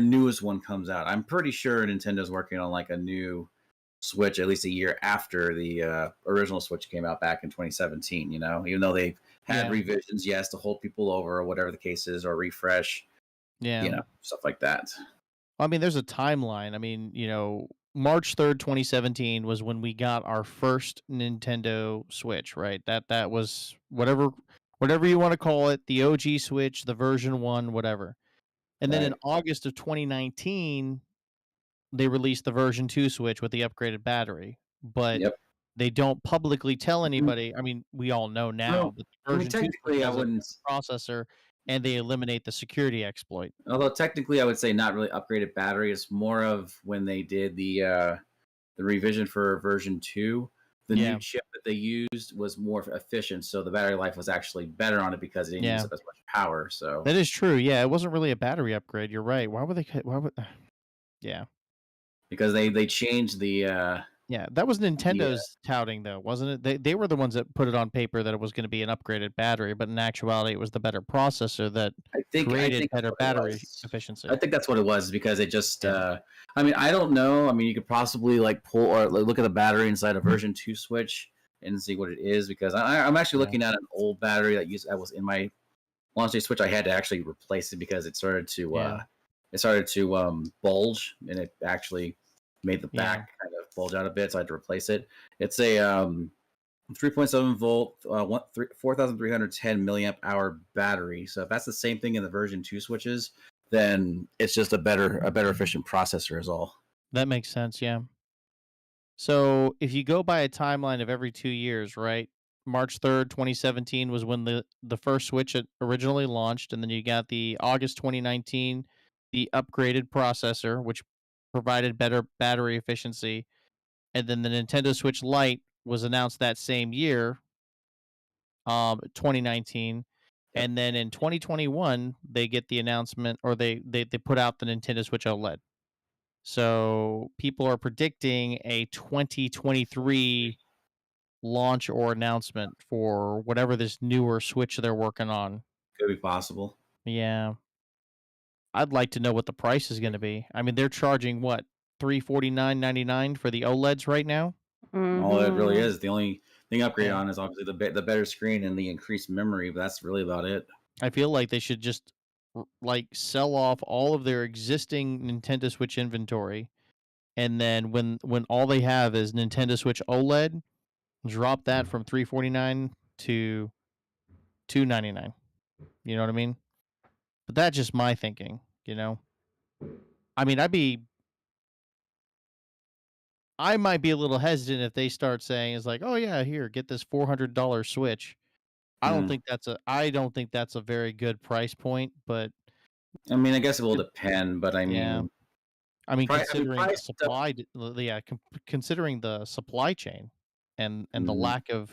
newest one comes out. I'm pretty sure Nintendo's working on like a new Switch at least a year after the original Switch came out back in 2017. Even though they've had yeah, revisions, yes, to hold people over or whatever the case is, or refresh, yeah. stuff like that. I mean, there's a timeline. I mean, March 3rd, 2017 was when we got our first Nintendo Switch, right? That was whatever you want to call it, the OG Switch, the version 1, whatever. And then in Right. August of 2019, they released the version 2 Switch with the upgraded battery, but Yep. they don't publicly tell Mhm. anybody. I mean, we all know now, Well, but the I mean, version 2 Switch technically, I has a wouldn't. processor and they eliminate the security exploit. Although technically, I would say not really upgraded battery. It's more of when they did the revision for version 2. The new Yeah. chip that they used was more efficient, so the battery life was actually better on it because it didn't use Yeah. up as much power. So That is true. Yeah, it wasn't really a battery upgrade. You're right. Why would Yeah. because they changed Yeah, that was the Nintendo's touting though, wasn't it? They were the ones that put it on paper that it was going to be an upgraded battery, but in actuality it was the better processor that I created think that's better what it battery was. I efficiency. think that's what it was because it just Yeah. I mean, I don't know. I mean, you could possibly like pull or look at the battery inside a version 2 Switch and see what it is because I'm actually Yeah. looking at an old battery that was in my launch day Switch. I had to actually replace it because Yeah. it started to bulge and it actually made the Yeah. back kind of bulge out a bit, so I had to replace it. It's a 3.7 volt, 4,310 milliamp hour battery. So if that's the same thing in the version 2 switches, then it's just a better efficient processor is all. That makes sense, yeah. So, if you go by a timeline of every 2 years, right? March 3rd, 2017 was when the first Switch had originally launched, and then you got the August 2019, the upgraded processor, which provided better battery efficiency, and then the Nintendo Switch Lite was announced that same year, 2019, Yep. and then in 2021, they get the announcement or they put out the Nintendo Switch OLED. So, people are predicting a 2023 launch or announcement for whatever this newer Switch they're working on. Could be possible. Yeah. I'd like to know what the price is gonna be. I mean, they're charging what? $349.99 for the OLEDs right now. All it really Mm-hmm. is. The only thing upgrade Yeah. on is obviously the better screen and the increased memory, but that's really about it. I feel like they should just like sell off all of their existing Nintendo Switch inventory, and then when all they have is Nintendo Switch OLED, drop that from 349 to 299. You know what I mean? But that's just my thinking, you know? I mean, I might be a little hesitant if they start saying it's like, "Oh yeah, here, get this $400 Switch." Mm. I don't think that's a very good price point, but I mean, I guess it will it- depend, but I yeah. mean, I mean, considering the price stuff. supply, yeah, considering the supply chain and the Hmm. lack of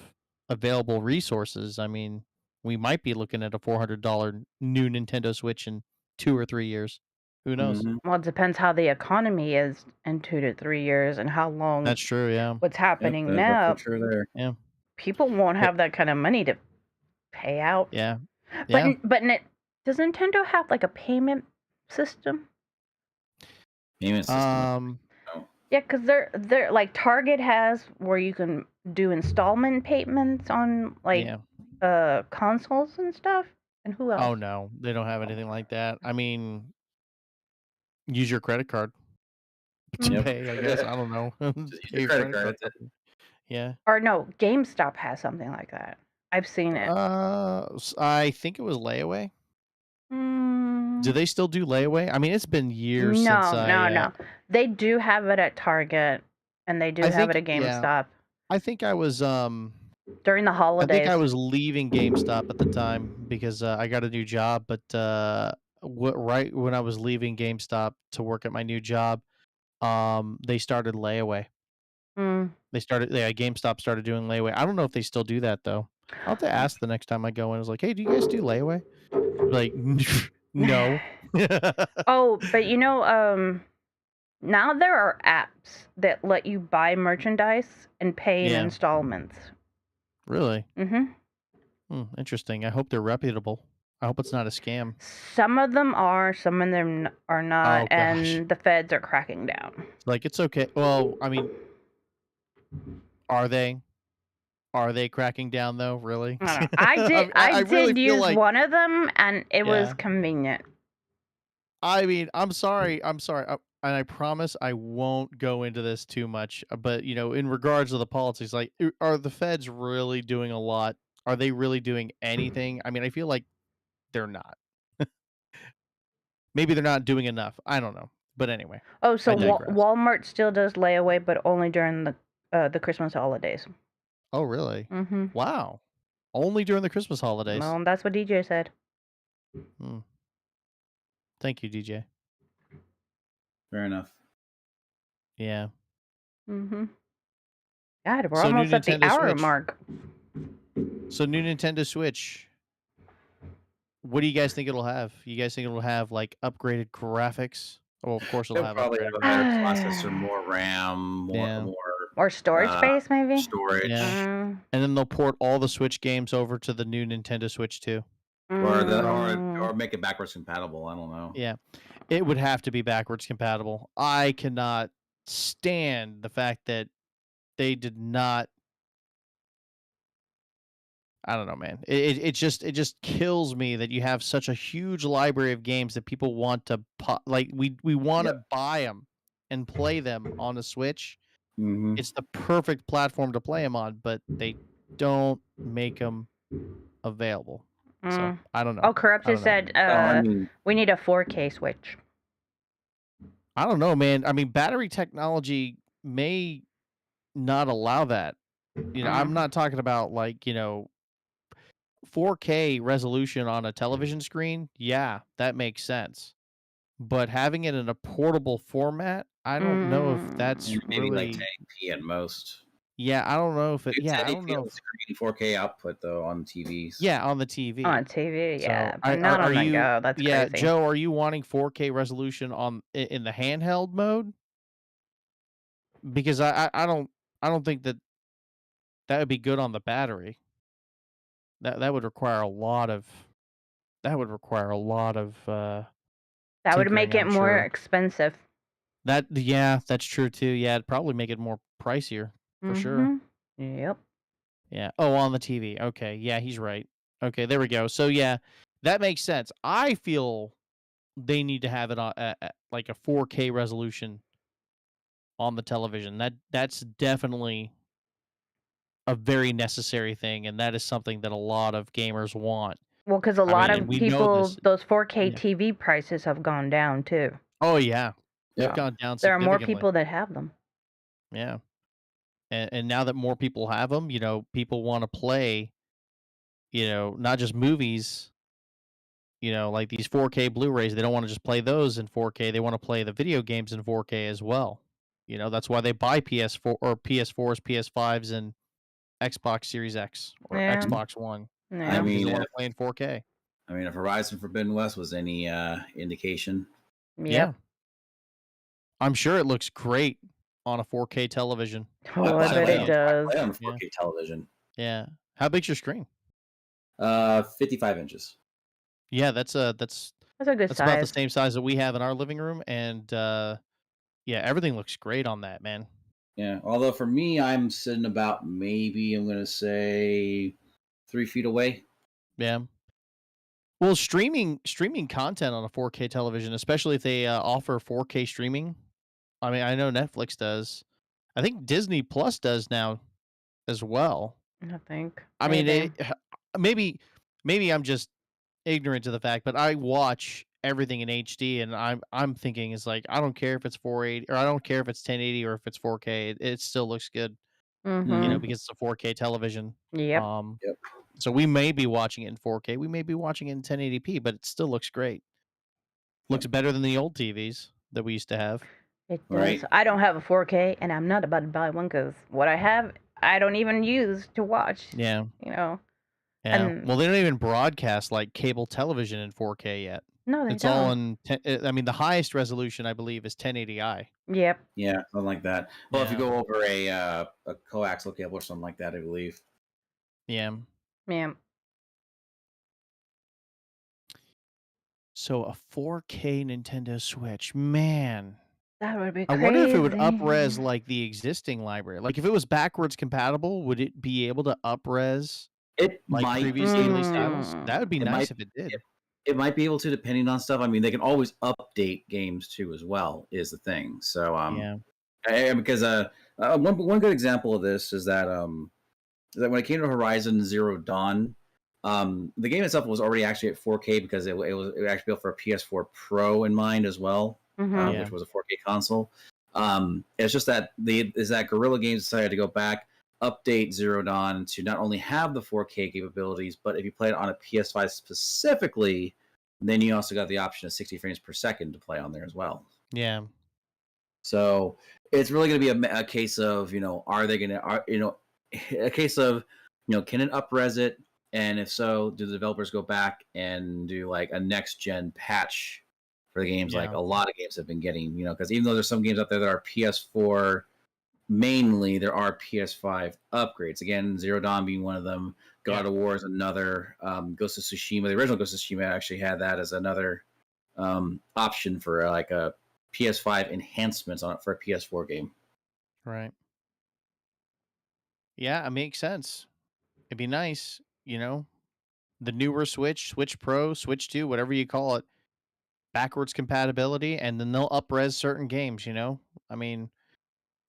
available resources, I mean, we might be looking at a $400 new Nintendo Switch in 2 or 3 years. Who knows? Hmm. Well, it depends how the economy is in 2 to 3 years and how long That's true. Yeah. what's Yep, happening that's for now. sure there. Yeah. People won't Hey, have that kind of money to pay out. yeah. But Yeah. does Nintendo have like a payment system? Payment system. Um. No. Yeah, because they're like Target has where you can do installment payments on like Yeah. consoles and stuff. And who else? Oh no, they don't have anything like that. I mean, use your credit card to Mm. Yep. pay. I guess I don't know. Just use Pay your your credit credit card. card That's it. company. Yeah. Or no, GameStop has something like that. I've seen it. I think it was layaway. Do Mm, they still do layaway? I mean, it's been years since no, no, no. They do have it at Target, and they do I have it think at yeah, GameStop I think I was during the I think I holidays. was leaving GameStop at the time because I got a new job, but right when I was leaving GameStop to work at my new job, they started layaway. Mm. Yeah, GameStop started doing layaway. I don't know if they still do that though. I'll have to ask the next time I go in. I was like, "Hey, do you guys do layaway?" Like, no. Oh, but now there are apps that let you buy merchandise and pay in Yeah, installments. really. Hmm. Interesting. I hope they're reputable. I hope it's not a scam. Some of them are, some of them are not, Oh gosh. and the feds are cracking down. Like it's okay. Well, I mean, are they? Are they cracking down though? Really? I don't know. I did I I really did feel use like one of them, and it was yeah. convenient. I mean, I'm sorry. I'm sorry. And I promise I won't go into this too much. But in regards to the politics, like, are the feds really doing a lot? Are they really doing anything? I mean, I feel like they're not. Maybe they're not doing enough. I don't know. But anyway, Oh, I so digress. Walmart still does layaway, but only during the Christmas holidays. Oh, really? Mm-hmm. Wow. Only during the Christmas holidays. Well, that's what DJ said. Hmm. Thank you, DJ. Fair enough. Yeah. Mm-hmm. God, we're So new almost at the Nintendo hour Switch. mark. So new Nintendo Switch. What do you guys think it'll have? You guys think it'll have like upgraded graphics? Oh, of course it'll They'll have probably upgraded have a better graphics. processor, more RAM, Yeah. Or storage uh, space, maybe. Yeah. storage, And then they'll port all the Switch games over to the new Nintendo Switch too. or the Mm. or make it backwards compatible. I don't know. Yeah. It would have to be backwards compatible. I cannot stand the fact that they did not. I don't know, man. It just kills me that you have such a huge library of games that people want to like we want to Yep. buy them and play them on a Switch. Hmm. It's the perfect platform to play them on, but they don't make them available. So, Mm. I don't know. Oh, I Corrupted don't know. said, No, I mean, we need a 4K Switch. I don't know, man. I mean, battery technology may not allow that. I'm Mm. not talking about like, 4K resolution on a television screen. Yeah, that makes sense. But having it in a portable format, I don't know if that's maybe like really 1080p at most. yeah, I don't know if it It's yeah, I don't 1080p know on the if screen, 4K output though on TVs. yeah, on the TV. On TV, So, yeah, but I not are on the you go. That's yeah, crazy. Joe, are you wanting 4K resolution in the handheld mode? Because I don't think that would be good on the battery. That would require a lot of That would tinkering, make it I'm more sure. expensive. Yeah, that's true too. Yeah, it'd probably make it more pricier for sure. Mhm. Yep. Yeah. Oh, on the TV. Okay. Yeah, he's right. Okay, there we go. So yeah, that makes sense. I feel they need to have it on like a 4K resolution on the television. That's definitely a very necessary thing, and that is something that a lot of gamers want. Well, because a I mean, lot and of we know people, this. those 4K Yeah. TV prices have gone down too. Oh yeah, they've Yep. So gone down there are more significantly. people that have them. Yeah, and now that more people have them, people want to play. Not just movies. Like these 4K Blu-rays, they don't want to just play those in 4K. They want to play the video games in 4K as well. That's why they buy PS4 or PS4s, PS5s, and Xbox Series X or Yeah. Mhm. Xbox One I Yeah. because they mean, want if to play in 4K. if Horizon Forbidden West was any indication, Yeah, Yep. I'm sure it looks great on a 4K television oh, Oh, at I that bet it range. I does. play on Yeah, 4K television. yeah. How big's your screen? 55 inches. Yeah, that's That's a good about the size. same size that we have in our living room, and yeah, everything looks great on that, man. Yeah. Although for me, I'm sitting about maybe I'm gonna say 3 feet away. Yeah. Well, streaming content on a 4K television, especially if they offer 4K streaming. I mean, I know Netflix does. I think Disney Plus does now as well. I think I mean, maybe. maybe maybe I'm just ignorant to the fact, but I watch everything in HD, and I'm thinking is like I don't care if it's 480 or I don't care if it's 1080 or if it's 4K. It still looks good, Mhm. because it's a 4K television. Yep. Um, Yep. so we may be watching it in 4K. We may be watching it in 1080p, but it still looks great. Yep. Looks better than the old TVs that we used to have. It does. Right. I don't have a 4K, and I'm not about to buy one because what I have, I don't even use to watch. Yeah, You know. yeah. And Well, they don't even broadcast like cable television in 4K yet. no, they It's all don't. in. I mean, the highest resolution I believe is 1080i. Yep. Yeah, something like that. Well, if you Yeah, go over a coaxial cable or something like that, I believe. yeah. Yeah. So a 4K Nintendo Switch, man. That would be I wonder if it would crazy. upres like the existing library. Like if it was backwards compatible, would it be able to upres It like might previous be able released titles? to. That would Mm. be It might. nice if it It, did. it might be able to, depending on stuff. I mean, they can always update games too, as well. Is the thing. So, Yeah, because one good example of this is that when it came to Horizon Zero Dawn, the game itself was already actually at 4K because it was actually built for a PS4 Pro in mind as well, Mhm. yeah, which was a 4K console. It's just that Guerrilla Games decided to go back, update Zero Dawn to not only have the 4K capabilities, but if you play it on a PS5 specifically, then you also got the option of 60 frames per second to play on there as well. yeah, So it's really going to be a case of, are they going to, a case of, can it upres it? And if so, do the developers go back and do like a next gen patch for the games like yeah, a lot of games have been getting, because even though there's some games out there that are PS4 mainly, there are PS5 upgrades. Again, Zero Dawn being one of them. yeah. God of War is another. Ghost of Tsushima, the original Ghost of Tsushima actually had that as another option for like a PS5 enhancements on it for a PS4 game. Right. Yeah, it makes sense. It'd be nice, the newer Switch, Switch Pro, Switch 2, whatever you call it, backwards compatibility, and then they'll upres certain games, I mean,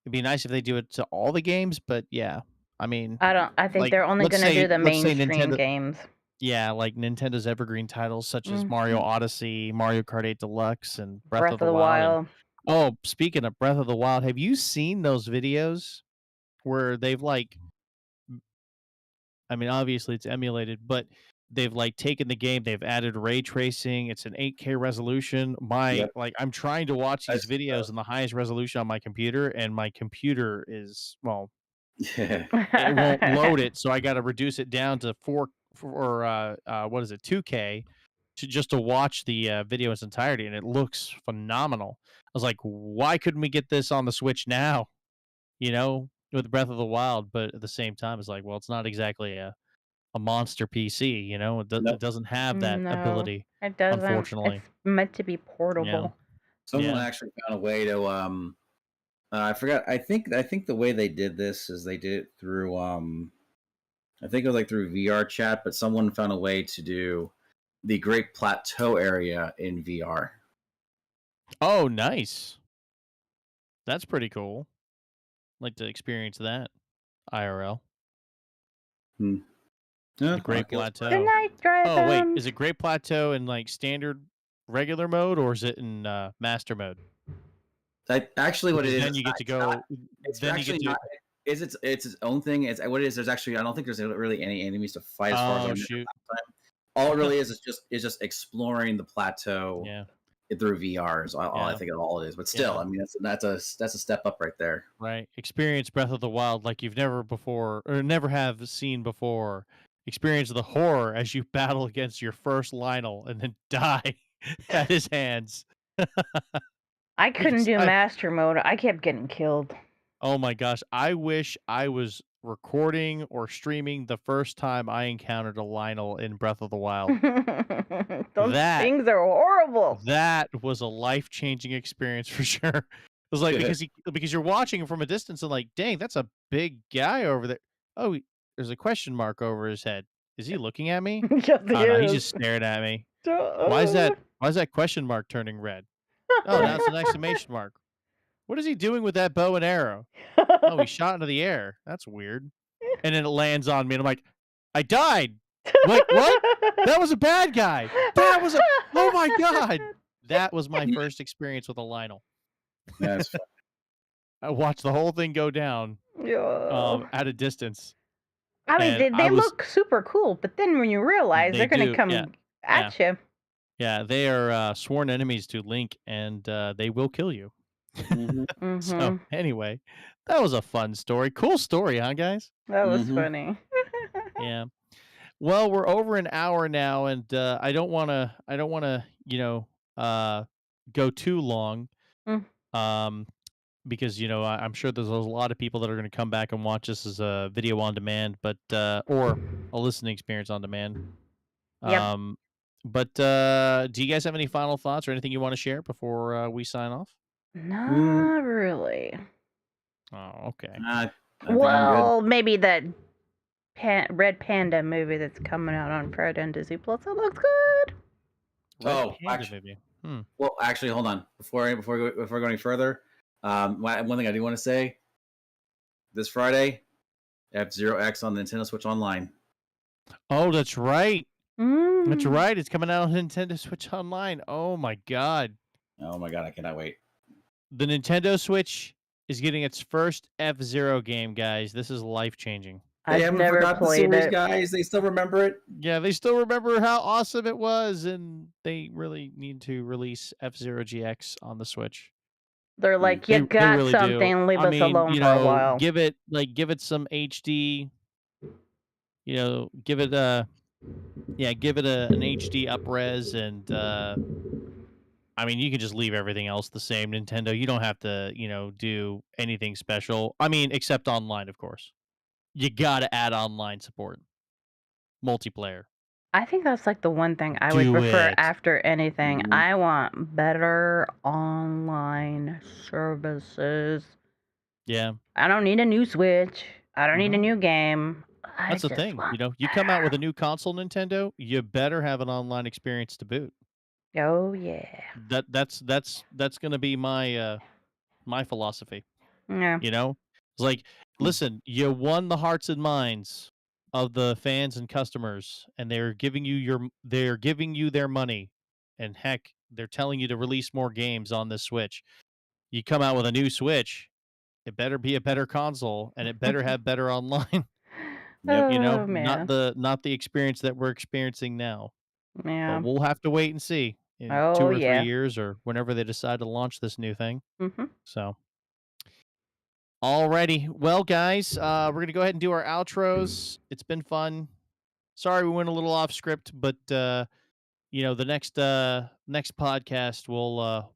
it'd be nice if they do it to all the games, but yeah. I mean, I don't. I think like they're only gonna do the let's say mainstream Nintendo, games. yeah, like Nintendo's evergreen titles such as Mario Mhm. Odyssey, Mario Kart 8 Deluxe, and Breath of Breath the of the Wild, and Wild. oh, speaking of Breath of the Wild, have you seen those videos where they've like I mean, obviously it's emulated, but they've like taken the game, they've added ray tracing, it's an 8K resolution. Yep. I'm trying to watch I these videos in the highest resolution on my computer, and my computer is, well, yeah. it won't load it, so I got to reduce it down to or what is it, 2K to just to watch the video in its entirety, and it looks phenomenal. I was like, why couldn't we get this on the Switch now? With Breath of the Wild, but at the same time, it's like, well, it's not exactly a monster PC, it Nope. doesn't have that No, ability, it doesn't. It's unfortunately. meant to be Yeah. portable. Someone Yeah. actually found a way to I forgot. I think the way they did this is they did it through I think it was like through VR chat, but someone found a way to do the Great Plateau area in VR. Oh, nice. That's pretty cool. Like to experience that IRL. Hmm. Yeah, The I'll Great give it a Good Plateau. night, Oh, wait. Is Dragons. it Great Plateau in like standard regular mode or is it in master mode? actually, what it Because is, then you get to go. it's Then you get actually to. not. It's its own thing. It's what it is. There's actually I don't think there's really any enemies to fight as far as I Oh remember shoot. last time. All it really is just exploring the plateau Yeah. through VR is all I Yeah. think all it is. But still, Yeah. I mean that's a step up right there. Right. Experience Breath of the Wild like you've never before or never have seen before. Experience the horror as you battle against your first Lionel and then die at his hands. I couldn't Because do I master mode. I kept getting killed. oh my gosh, I wish I was recording or streaming the first time I encountered a Lionel in Breath of the Wild. Those That things are horrible. that was a life-changing experience for sure. It was like because you're watching him from a distance and like, dang, that's a big guy over there. Oh, there's a question mark over his head. Is he looking at me? Yes, he Oh no, he's is. just staring at me. Uh, Why is that question mark turning red? Oh, now it's an exclamation mark. What is he doing with that bow and arrow? Oh, he shot into the air. That's weird. And then it lands on me, and I'm like, I died. Wait, what? That was a bad guy. That was a. Oh my god. That was my first experience with a Lionel. That's fun. I watched the whole thing go down Yeah. at a distance, I mean, and they look super cool, but then when you realize they they're gonna do, yeah, come yeah, at you. yeah. They are sworn enemies to Link, and they will kill you. Hmm. So Mhm. anyway, that was a fun story. Cool story, huh, guys? That was Hmm. funny. Yeah. Well, we're over an hour now, and I don't wanna, go too long, Mm. um, because I'm sure there's a lot of people that are gonna come back and watch this as a video on demand, but or a listening experience on demand. Yep. Um, but do you guys have any final thoughts or anything you want to share before we sign off? Mm, Not really. Oh, okay. I think I'm good. Well, maybe that Red Panda movie that's coming out on Friday on Disney Plus. It looks good. Red Oh, Panda movie. Hmm. well, actually, hold on. Before going any further, one thing I do want to say: this Friday, F-Zero X on the Nintendo Switch Online. Oh, that's right. That's Mm. right. It's coming out on Nintendo Switch Online. Oh my god. Oh my god, I cannot wait. The Nintendo Switch is getting its first F-Zero game, guys. This is life-changing. They I've haven't never forgot the played series, it. guys. They still remember it. Yeah, they still remember how awesome it was, and they really need to release F-Zero GX on the Switch. They're Mm. like, you They got really do. something. Leave I us mean, alone for a while. give it some HD, give it an HD upres and I mean, you can just leave everything else the same, Nintendo. You don't have to, do anything special. I mean, except online, of course. You got to add online support. Multiplayer. I think that's like the one thing I would Do prefer it. after anything. Mhm. I want better online services. Yeah. I don't need a new Switch. I don't need a Mhm. new game. I That's the just thing. want You come out with a better. new console, Nintendo, you better have an online experience to boot. Oh yeah. That's going to be my philosophy. Yeah. You know, it's like, listen, you won the hearts and minds of the fans and customers, and they're giving you their money, and heck, they're telling you to release more games on this Switch. You come out with a new Switch, it better be a better console, and it better have better online. Yep. Oh Not man. the experience that we're experiencing now. But Yeah. we'll have to wait and see in Oh 2 or 3 yeah. years or whenever they decide to launch this new thing. Mhm. So. Alrighty. Well, guys, we're gonna go ahead and do our outros. It's been fun. Sorry we went a little off script, but the next podcast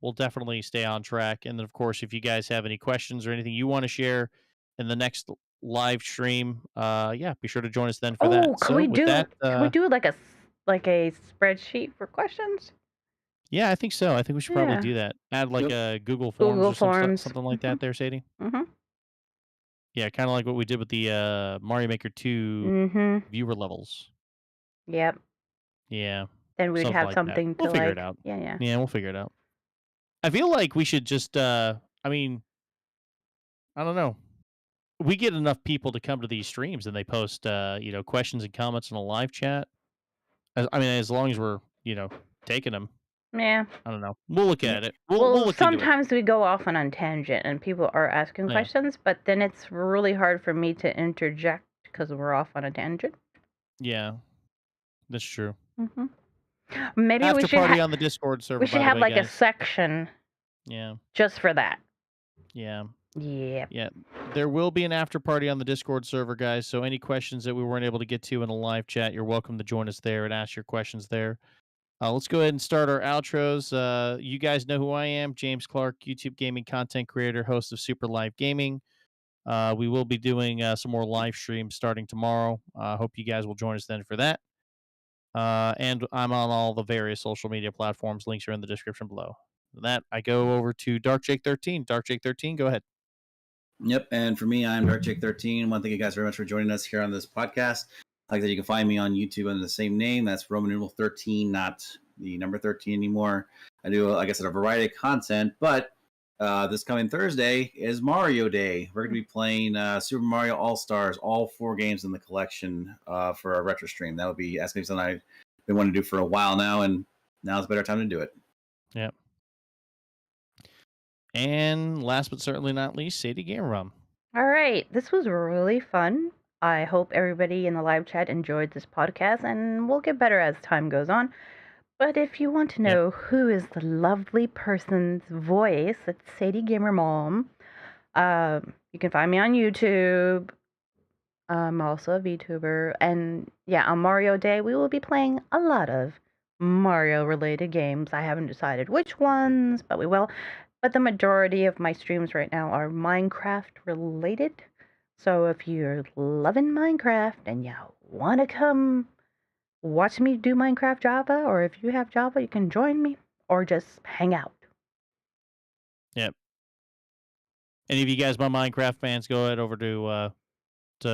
we'll definitely stay on track. And then of course, if you guys have any questions or anything you want to share in the next live stream, yeah, be sure to join us then for that. Oh, So with that, could we do like a spreadsheet for questions? Yeah, I think so. I think we should probably Yeah. do that. Add like Yep. a Google Forms Google or some Forms. something like that there, Sadie. Mhm. Yeah, kind of like what we did with the Mario Maker 2 Mhm. viewer levels. Yep. Yeah, Then we'd something have like that. something We'll to figure it like. out. Yeah, yeah. Yeah, we'll figure it out. I feel like we should just I mean, I don't know. We get enough people to come to these streams and they post questions and comments in a live chat. I mean, as long as we're, taking them. Yeah. I don't know. We'll look Yeah. at it. We'll Well, look into it. sometimes we go off on a tangent and people are asking Yeah. questions, but then it's really hard for me to interject because we're off on a tangent. Yeah, that's true. Hmm. Maybe After party on the Discord we server, should by the have way, like a guys. section Yeah. just for that. Yeah. Yeah. Yeah. There will be an after party on the Discord server, guys. So any questions that we weren't able to get to in a live chat, you're welcome to join us there and ask your questions there. Let's go ahead and start our outros. You guys know who I am, James Clark, YouTube gaming content creator, host of Super Live Gaming. We will be doing some more live streams starting tomorrow. Hope you guys will join us then for that. And I'm on all the various social media platforms. Links are in the description below. With that, I go over to Dark Jake 13. Dark Jake 13, go ahead. Yep. And for me, I'm Dark Jake 13. I want to thank you guys very much for joining us here on this podcast. Like that, you can find me on YouTube under the same name. That's Roman numeral 13, not the number 13 anymore. I do, like I said, a variety of content, but this coming Thursday is Mario Day. We're going to be playing Super Mario All Stars, all 4 games in the collection for our retro stream. That would be that's going to be something I've been wanting to do for a while now, and now's a better time to do it. Yep. And last but certainly not least, Sadie Gamerum. All right. This was really fun. I hope everybody in the live chat enjoyed this podcast, and we'll get better as time goes on. But if you want to Yep. know who is the lovely person's voice, it's Sadie Gamer Mom. You can find me on YouTube. I'm also a VTuber. And yeah, on Mario Day, we will be playing a lot of Mario related games. I haven't decided which ones, but we will. But the majority of my streams right now are Minecraft related. So if you're loving Minecraft and you want to come watch me do Minecraft Java, or if you have Java, you can join me or just hang out. Yep. Any of you guys, my Minecraft fans, go ahead over to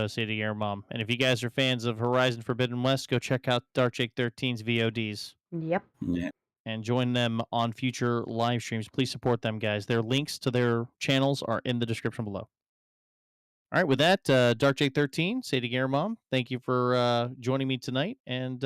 Sadie Gamerum. And if you guys are fans of Horizon Forbidden West, go check out Dark Jake 13's VODs. Yep. Yeah. And join them on future live streams. Please support them, guys. Their links to their channels are in the description below. All right, with that, Dark Jake 13, Sadie Gamerum, thank you for joining me tonight. And